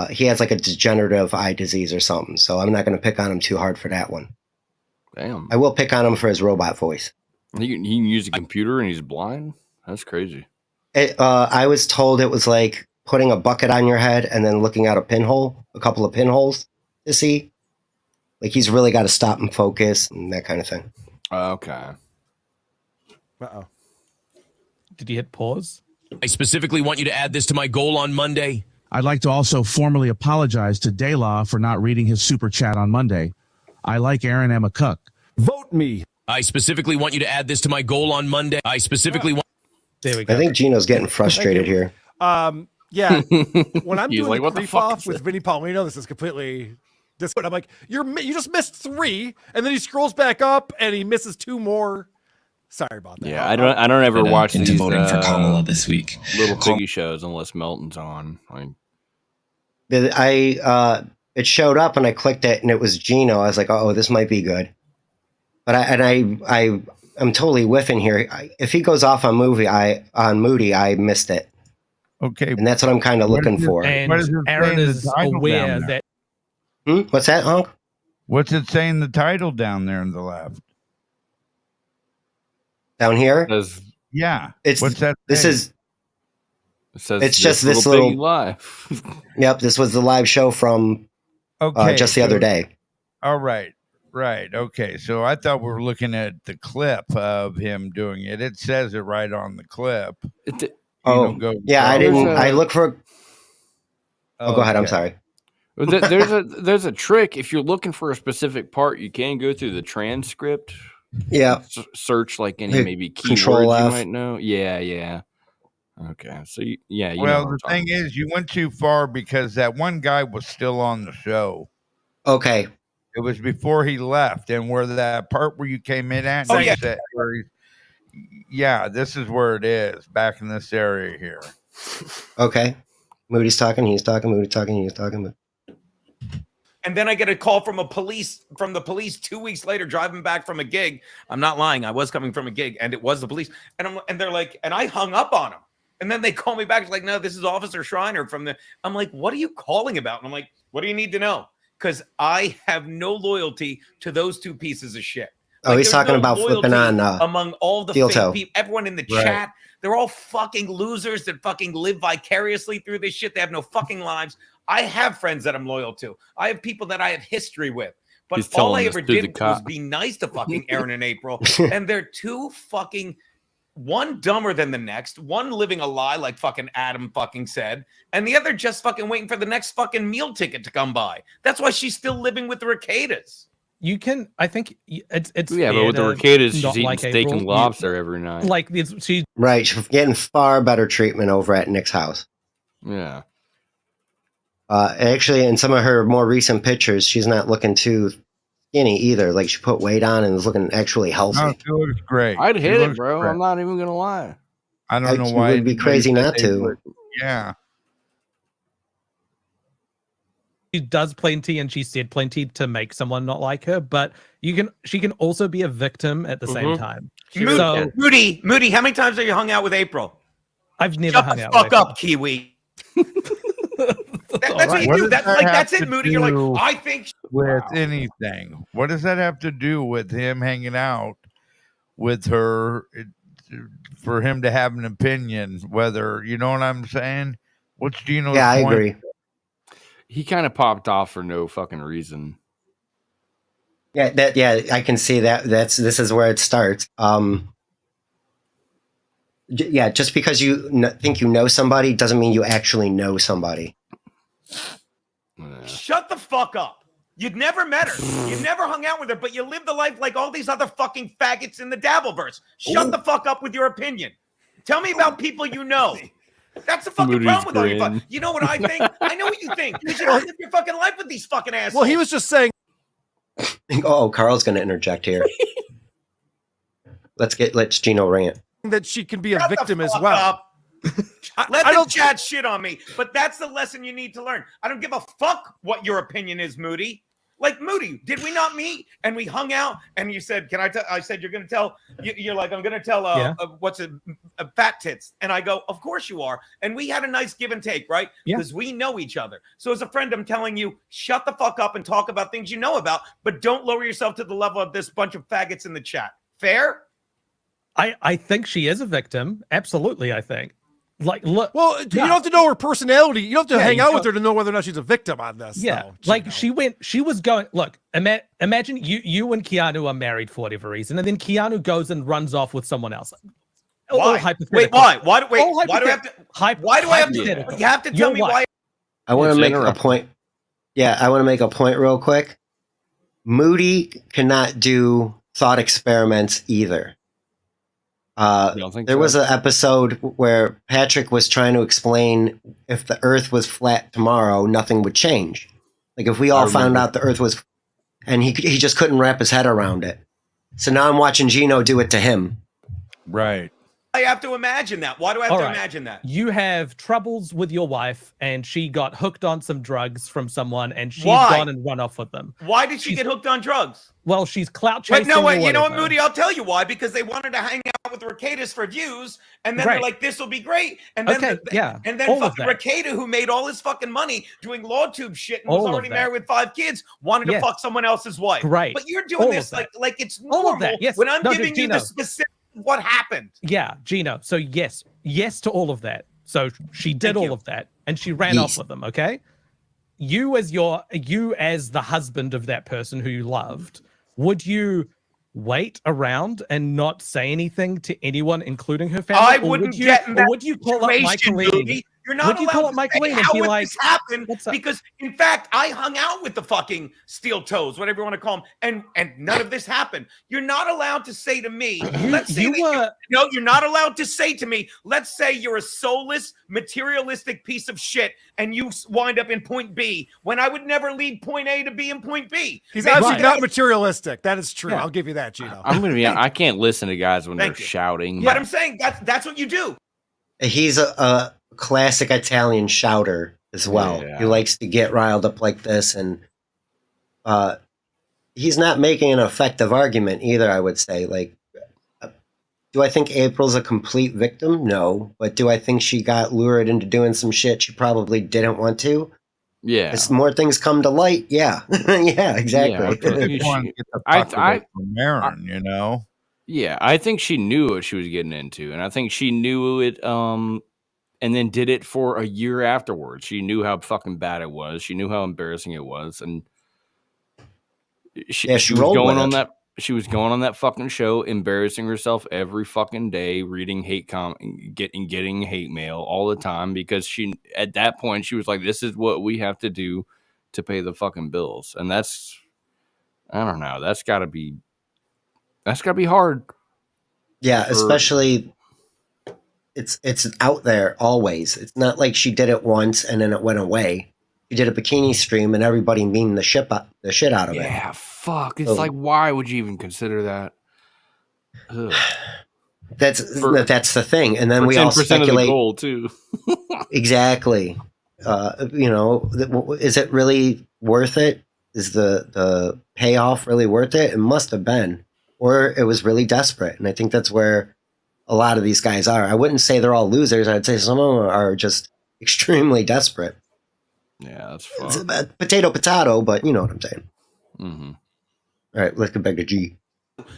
C: He has like a degenerative eye disease or something, so I'm not going to pick on him too hard for that one.
B: Damn.
C: I will pick on him for his robot voice.
B: He can use a computer and he's blind? That's crazy.
C: I was told it was like putting a bucket on your head and then looking out a couple of pinholes to see. Like he's really got to stop and focus and that kind of thing.
B: Okay.
L: Uh-oh.
R: Did you hit pause?
P: I specifically want you to add this to my goal on Monday.
U: I'd like to also formally apologize to Daylaw for not reading his super chat on Monday. I like Aaron Emma Cook. Vote me.
P: I specifically want you to add this to my goal on Monday. I specifically want...
R: There we go.
C: I think Gino's getting frustrated here.
L: Yeah. When I'm
B: He's
L: doing
B: like,
L: the
B: "What the
L: creep
B: fuck
L: off
B: is
L: with
B: that?"
L: Vinny Paulino, this is completely disappointing. I'm like, you just missed 3, and then he scrolls back up and he misses 2 more. Sorry about that.
B: Yeah, I don't ever watch
O: into
B: these
O: voting for Kamala this week.
B: little piggy shows unless Melton's on.
C: It showed up and I clicked it and it was Gino. I was like, oh, this might be good. But I'm totally whiffing here. If he goes off on Moody, I missed it.
A: Okay.
C: And that's what I'm kind of looking for.
R: And Aaron is aware that...
C: What's that, Honk?
A: What's it saying the title down there on the left?
C: Down here?
A: Yeah.
C: What's
A: that
C: This
A: saying?
C: is...
B: It says
C: It's just this
B: little
C: little...
B: piggy live.
C: Yep, this was the live show from just the other day.
A: All right. Right. Okay. So I thought we were looking at the clip of him doing it. It says it right on the clip.
C: I didn't. I look for... Oh, go ahead. I'm sorry.
B: There's a trick. If you're looking for a specific part, you can go through the transcript.
C: Yeah.
B: Search like any maybe keywords
C: Control
B: you
C: F.
B: might know. Yeah. Okay, so you
A: well, the thing is, you went too far because that one guy was still on the show.
C: Okay.
A: It was before he left, and where that part where you came in at,
Q: Oh, yeah.
A: said, yeah, this is where it is, back in this area here.
C: Okay. Moody's talking, he's talking, Moody's talking, he's talking.
Q: And then I get a call from the police 2 weeks later, driving back from a gig. I'm not lying. I was coming from a gig, and it was the police. And they're like, and I hung up on them. And then they call me back. It's like, no, this is Officer Schreiner from the. I'm like, what are you calling about? And I'm like, what do you need to know? Because I have no loyalty to those two pieces of shit.
C: Oh, he's talking about flipping on
Q: among all the fake people, everyone in the chat. They're all fucking losers that fucking live vicariously through this shit. They have no fucking lives. I have friends that I'm loyal to. I have people that I have history with. But all I ever did was be nice to fucking Aaron and April. And they're too fucking, one dumber than the next, one living a lie like fucking Adam fucking said, and the other just fucking waiting for the next fucking meal ticket to come by. That's why she's still living with the Ricadas.
R: You can, I think it's
B: but with the Ricadas, she's eating steak and lobster every night.
R: Like she's
C: right. She's getting far better treatment over at Nick's house.
B: Yeah.
C: Actually, in some of her more recent pictures, she's not looking too skinny either. Like she put weight on and is looking actually healthy.
A: No, she looks great.
B: I'd hit it, bro. I'm not even gonna lie.
A: I don't know why.
C: It would be crazy not to.
A: Yeah.
R: She does plenty, and she said plenty to make someone not like her. But she can also be a victim at the same time.
Q: Moody, how many times have you hung out with April?
R: I've never hung out.
Q: Shut the fuck up, Kiwi. That's what you do. That's it, Moody. You're like, I think
A: with anything. What does that have to do with him hanging out with her? For him to have an opinion, whether you know what I'm saying? What's Gino's point?
C: I agree.
B: He kind of popped off for no fucking reason.
C: Yeah, I can see that. This is where it starts. Yeah, just because you think you know somebody doesn't mean you actually know somebody.
Q: Shut the fuck up. You'd never met her. You never hung out with her, but you live the life like all these other fucking faggots in the Dabbleverse. Shut the fuck up with your opinion. Tell me about people you know. That's the fucking problem with all your fucking. You know what I think? I know what you think. You should live your fucking life with these fucking assholes.
L: Well, he was just saying.
C: Oh, Carl's going to interject here. Let's Gino rant.
L: That she can be a victim as well.
Q: Let the chat shit on me, but that's the lesson you need to learn. I don't give a fuck what your opinion is, Moody. Like, Moody, did we not meet and we hung out and you said, can I tell? I said, you're going to tell, you're like, I'm going to tell, Fat Tits. And I go, of course you are. And we had a nice give and take, right? Because we know each other. So as a friend, I'm telling you, shut the fuck up and talk about things you know about, but don't lower yourself to the level of this bunch of faggots in the chat. Fair?
R: I think she is a victim. Absolutely, I think. Like, look.
L: Well, you don't have to know her personality. You don't have to hang out with her to know whether or not she's a victim on this.
R: Yeah,
L: though,
R: like she was going. Look, imagine you and Keanu are married for whatever reason, and then Keanu goes and runs off with someone else.
Q: Why? Wait, why? Why do I have to? Why do I have to? You have to tell me why.
C: I want to make a point. Yeah, I want to make a point real quick. Moody cannot do thought experiments either. There was an episode where Patrick was trying to explain if the Earth was flat tomorrow, nothing would change. Like if we all found out the Earth was, and he just couldn't wrap his head around it. So now I'm watching Gino do it to him.
A: Right.
Q: I have to imagine that. Why do I have to imagine that?
R: You have troubles with your wife, and she got hooked on some drugs from someone, and she's
Q: Why?
R: gone and run off with them.
Q: Why did she get hooked on drugs?
R: Well, she's clout chasing.
Q: Wait, you know what, Moody? I'll tell you why. Because they wanted to hang out with the Ricadas for views, and then they're like, "This will be great." And then, and then fucking Ricada, who made all his fucking money doing LawTube shit and was already married with 5 kids, wanted to fuck someone else's wife.
R: Right.
Q: But you're doing this like it's normal. When I'm giving you the specific what happened.
R: Yeah, Gino. So yes to all of that. So she did all of that, and she ran off with them. Okay. You as the husband of that person who you loved, would you wait around and not say anything to anyone, including her family?
Q: I wouldn't get in that
R: would you call up my colleague?
Q: You're not
R: Would you call
Q: allowed
R: up
Q: to
R: Mike
Q: say
R: Lean and
Q: how
R: be
Q: would
R: like,
Q: this happen
R: what's up?
Q: because, in fact, I hung out with the fucking steel toes, whatever you want to call them, and none of this happened. You're not allowed to say to me, let's say no, you're not allowed to say to me, let's say you're a soulless, materialistic piece of shit, and you wind up in point B when I would never lead point A to be in point B.
L: He's absolutely not materialistic. That is true.
B: Yeah.
L: I'll give you that, Gino.
B: I'm gonna be. I can't listen to guys when
Q: Thank
B: they're
Q: you.
B: shouting.
Q: But I'm saying that's what you do.
C: He's a classic Italian shouter as well.
B: Yeah.
C: He likes to get riled up like this, and he's not making an effective argument either, I would say. Like, do I think April's a complete victim? No. But do I think she got lured into doing some shit she probably didn't want to?
B: Yeah.
C: As more things come to light, yeah. Yeah, exactly.
A: From Aaron, you know?
B: Yeah, I think she knew what she was getting into, and I think she knew it and then did it for a year afterwards. She knew how fucking bad it was. She knew how embarrassing it was, and she was going on that. She was going on that fucking show, embarrassing herself every fucking day, reading getting hate mail all the time, because she, at that point, she was like, "This is what we have to do to pay the fucking bills," and that's, I don't know, that's got to be hard.
C: Yeah, especially it's out there always. It's not like she did it once and then it went away. She did a bikini stream and everybody memed the shit out of it.
B: Yeah, fuck. It's like, why would you even consider that? Ugh.
C: That's the thing. And then we all speculate.
B: Of the goal too.
C: Exactly. Is it really worth it? Is the payoff really worth it? It must have been. Or it was really desperate. And I think that's where a lot of these guys are. I wouldn't say they're all losers. I'd say some of them are just extremely desperate.
B: Yeah, that's
C: fun. It's potato, but you know what I'm saying.
B: Mm-hmm.
C: All right, let's get back to G.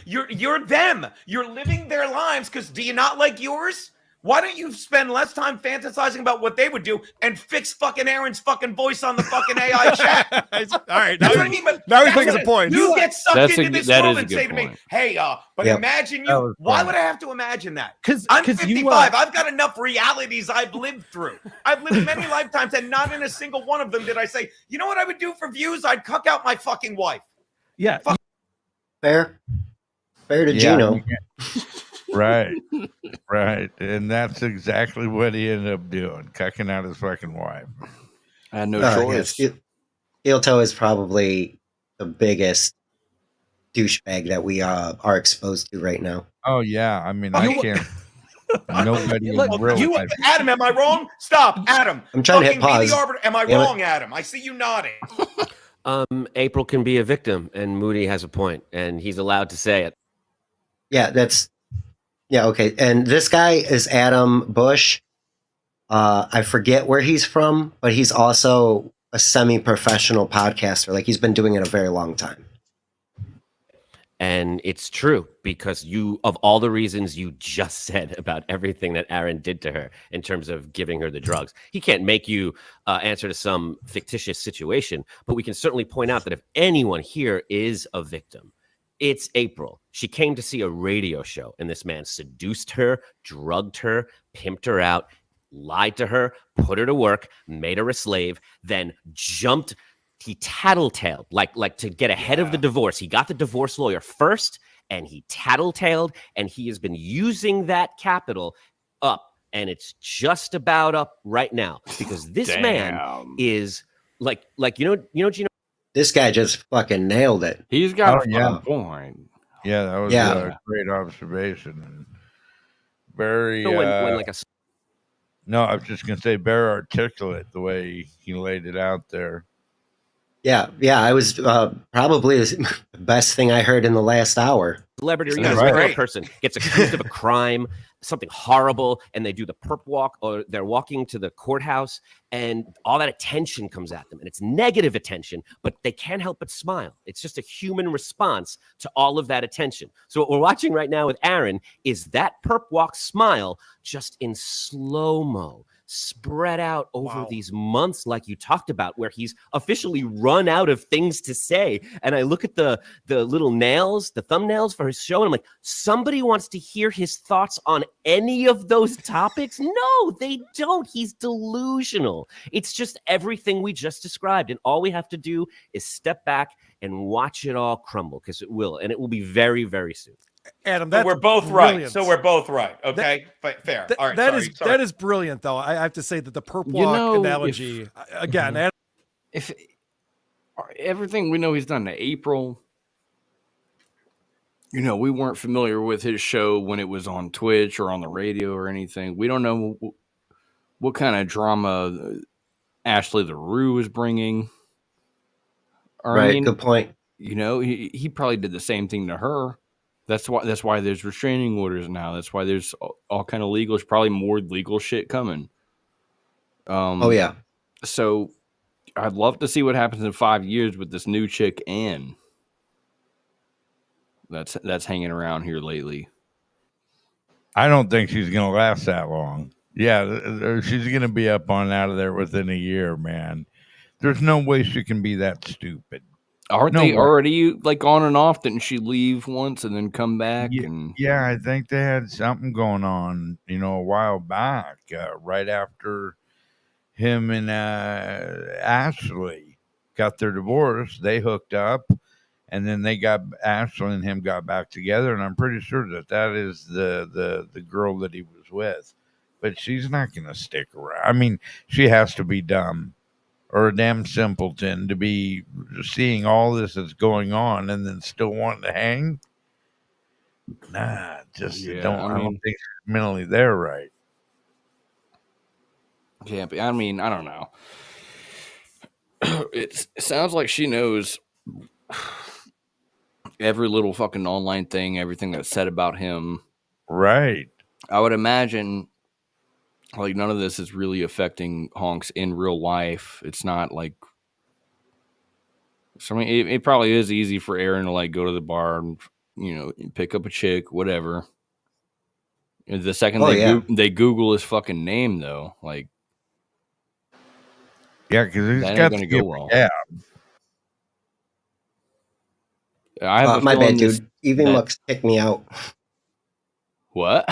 Q: You're them. You're living their lives because do you not like yours? Why don't you spend less time fantasizing about what they would do and fix fucking Aaron's fucking voice on the fucking AI chat?
L: All right,
Q: that's what I mean. But
L: now he's making a point.
Q: You get sucked into this world and say to me,
B: point.
Q: "Hey, but imagine you." Why would I have to imagine that?
R: Because
Q: I'm 55. I've got enough realities I've lived through. I've lived many lifetimes, and not in a single one of them did I say, "You know what I would do for views? I'd cuck out my fucking wife."
R: Yeah.
C: Fair to Gino.
A: Right. And that's exactly what he ended up doing, cucking out his fucking wife.
B: I had no choice.
C: Yeah, Steel Toe is probably the biggest douchebag that we are exposed to right now.
A: Oh, yeah. I mean, I can't. Nobody in real life.
Q: Adam, am I wrong? Stop, Adam.
C: I'm trying to hit pause.
Q: Am I wrong, Adam? I see you nodding.
T: April can be a victim, and Moody has a point, and he's allowed to say it.
C: Yeah, okay. And this guy is Adam Bush. I forget where he's from, but he's also a semi-professional podcaster. Like, he's been doing it a very long time.
T: And it's true, because of all the reasons you just said about everything that Aaron did to her in terms of giving her the drugs, he can't make you answer to some fictitious situation, but we can certainly point out that if anyone here is a victim, it's April. She came to see a radio show, and this man seduced her, drugged her, pimped her out, lied to her, put her to work, made her a slave, then jumped. He tattletaled, like to get ahead of the divorce. He got the divorce lawyer first, and he tattletaled, and he has been using that capital up, and it's just about up right now, because this man is like Gino.
C: This guy just fucking nailed it.
B: He's got a point.
A: Yeah, that was a great observation. Very. No, I was just gonna say very articulate the way he laid it out there.
C: Yeah, I was probably the best thing I heard in the last hour.
T: Celebrity or a regular person gets accused of a crime, something horrible, and they do the perp walk, or they're walking to the courthouse, and all that attention comes at them, and it's negative attention, but they can't help but smile. It's just a human response to all of that attention. So what we're watching right now with Aaron is that perp walk smile just in slow-mo. spread out over these months, like you talked about, where he's officially run out of things to say. And I look at the little nails, the thumbnails for his show, and I'm like, somebody wants to hear his thoughts on any of those topics? No, they don't. He's delusional. It's just everything we just described. And all we have to do is step back and watch it all crumble, because it will. And it will be very, very soon.
L: Adam,
Q: so we're both right. So we're both right. Okay, fair. All right. Sorry.
L: That is brilliant, though. I have to say that the perp walk analogy again. Adam,
B: if everything we know he's done in April, we weren't familiar with his show when it was on Twitch or on the radio or anything. We don't know what kind of drama Ashley LaRue is bringing.
C: Right. Good point.
B: He probably did the same thing to her. That's why there's restraining orders now. That's why there's all kind of legal, probably more legal shit coming.
C: Oh yeah.
B: So I'd love to see what happens in 5 years with this new chick, Anne. That's hanging around here lately.
A: I don't think she's gonna last that long. Yeah, she's gonna be up on out of there within a year, man. There's no way she can be that stupid.
B: Aren't they already like on and off? Didn't she leave once and then come back?
A: Yeah, I think they had something going on, a while back, right after him and Ashley got their divorce. They hooked up, and then Ashley and him got back together. And I'm pretty sure that is the girl that he was with. But she's not going to stick around. I mean, she has to be dumb or a damn simpleton to be seeing all this that's going on and then still wanting to hang. Nah, I don't think she's mentally there right.
B: Yeah, but I mean, I don't know. It sounds like she knows every little fucking online thing, everything that's said about him.
A: Right.
B: I would imagine like none of this is really affecting Honks in real life. It's not like, so I mean, it probably is easy for Aaron to like go to the bar and pick up a chick, whatever. The second they Google his fucking name, though, like,
A: yeah, because he's got to go well. Yeah.
C: My bad, dude. Evie Mux kicked me out.
B: What?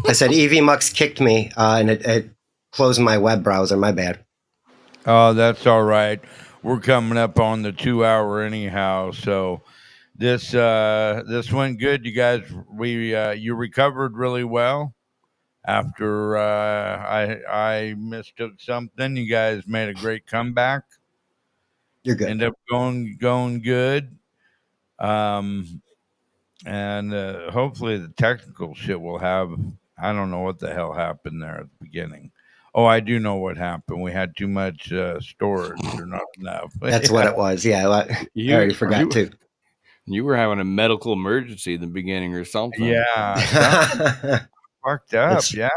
C: I said Evie Mux kicked me, and it closed my web browser. My bad.
A: Oh, that's all right. We're coming up on the 2 hour anyhow, so this went good, you guys. You recovered really well after I mistook something. You guys made a great comeback.
C: You're good.
A: Ended up going good. And hopefully the technical shit will have. I don't know what the hell happened there at the beginning. Oh, I do know what happened. We had too much storage or not enough.
C: That's what it was. Yeah, I already forgot too.
B: You were having a medical emergency in the beginning or something.
A: Yeah, fucked up. Yeah,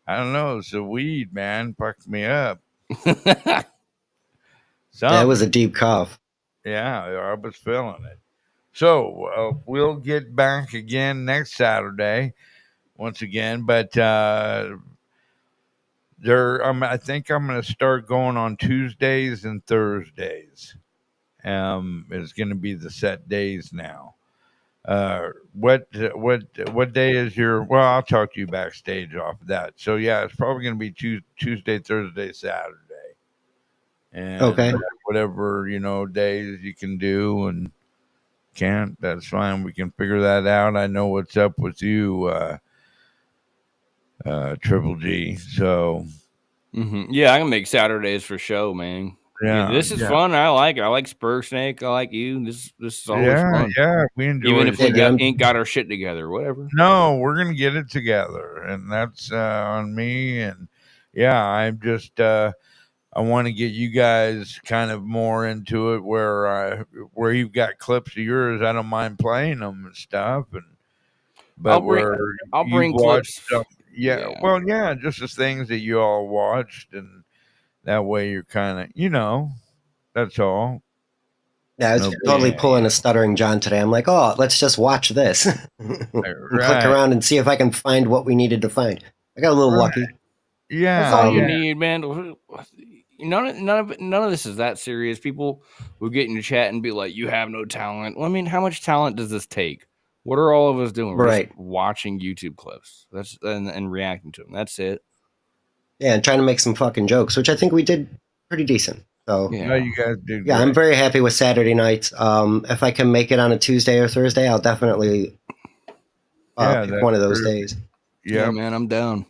A: I don't know. It's the weed, man, fucked me up.
C: That was a deep cough.
A: Yeah, I was feeling it. So we'll get back again next Saturday, once again. But I think I'm going to start going on Tuesdays and Thursdays. It's going to be the set days now. What day is your? Well, I'll talk to you backstage off of that. So yeah, it's probably going to be Tuesday, Thursday, Saturday, and
C: okay,
A: whatever days you can do and can't. That's fine. We can figure that out. I know what's up with you, Triple G. So
B: yeah, I can make Saturdays for show, man.
A: Yeah,
B: this is fun. I like Sperg Snake. I like you. This is always fun.
A: Yeah, we enjoy
B: even
A: it.
B: if we ain't got our shit together, whatever.
A: No, we're gonna get it together, and that's on me. And yeah, I'm just I want to get you guys kind of more into it, where you've got clips of yours. I don't mind playing them and stuff, but
B: I'll bring clips.
A: Yeah, well, yeah, just the things that you all watched, and that way you're kind of, that's all.
C: Yeah, I was totally pulling a Stuttering John today. I'm like, oh, let's just watch this. And click around and see if I can find what we needed to find. I got a little lucky.
A: Yeah,
B: that's all you need, man. None of this is that serious. People will get in your chat and be like, "You have no talent." Well, I mean, how much talent does this take? What are all of us doing? We're just watching YouTube clips. That's and reacting to them. That's it.
C: Yeah, and trying to make some fucking jokes, which I think we did pretty decent. So
A: yeah, you guys did.
C: Yeah,
A: great.
C: I'm very happy with Saturday nights. If I can make it on a Tuesday or Thursday, I'll definitely pick one of those days.
B: Yeah, man, I'm down.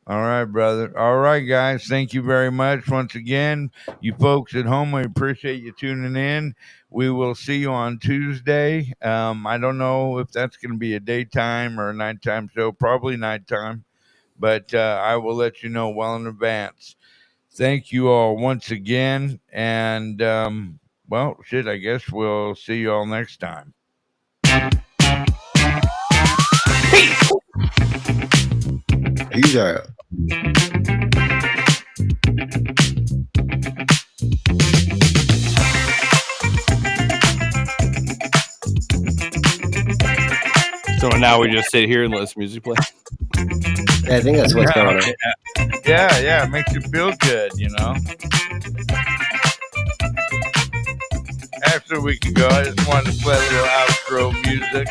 A: All right, brother. All right, guys. Thank you very much once again. You folks at home, we appreciate you tuning in. We will see you on Tuesday. I don't know if that's going to be a daytime or a nighttime show, probably nighttime, but I will let you know well in advance. Thank you all once again. And, well, shit, I guess we'll see you all next time.
C: Peace. Peace out.
B: So now we just sit here and let this music play.
C: Yeah, I think that's what's going on.
A: Yeah, it makes you feel good, you know. After we can go, I just wanted to play a little outro music.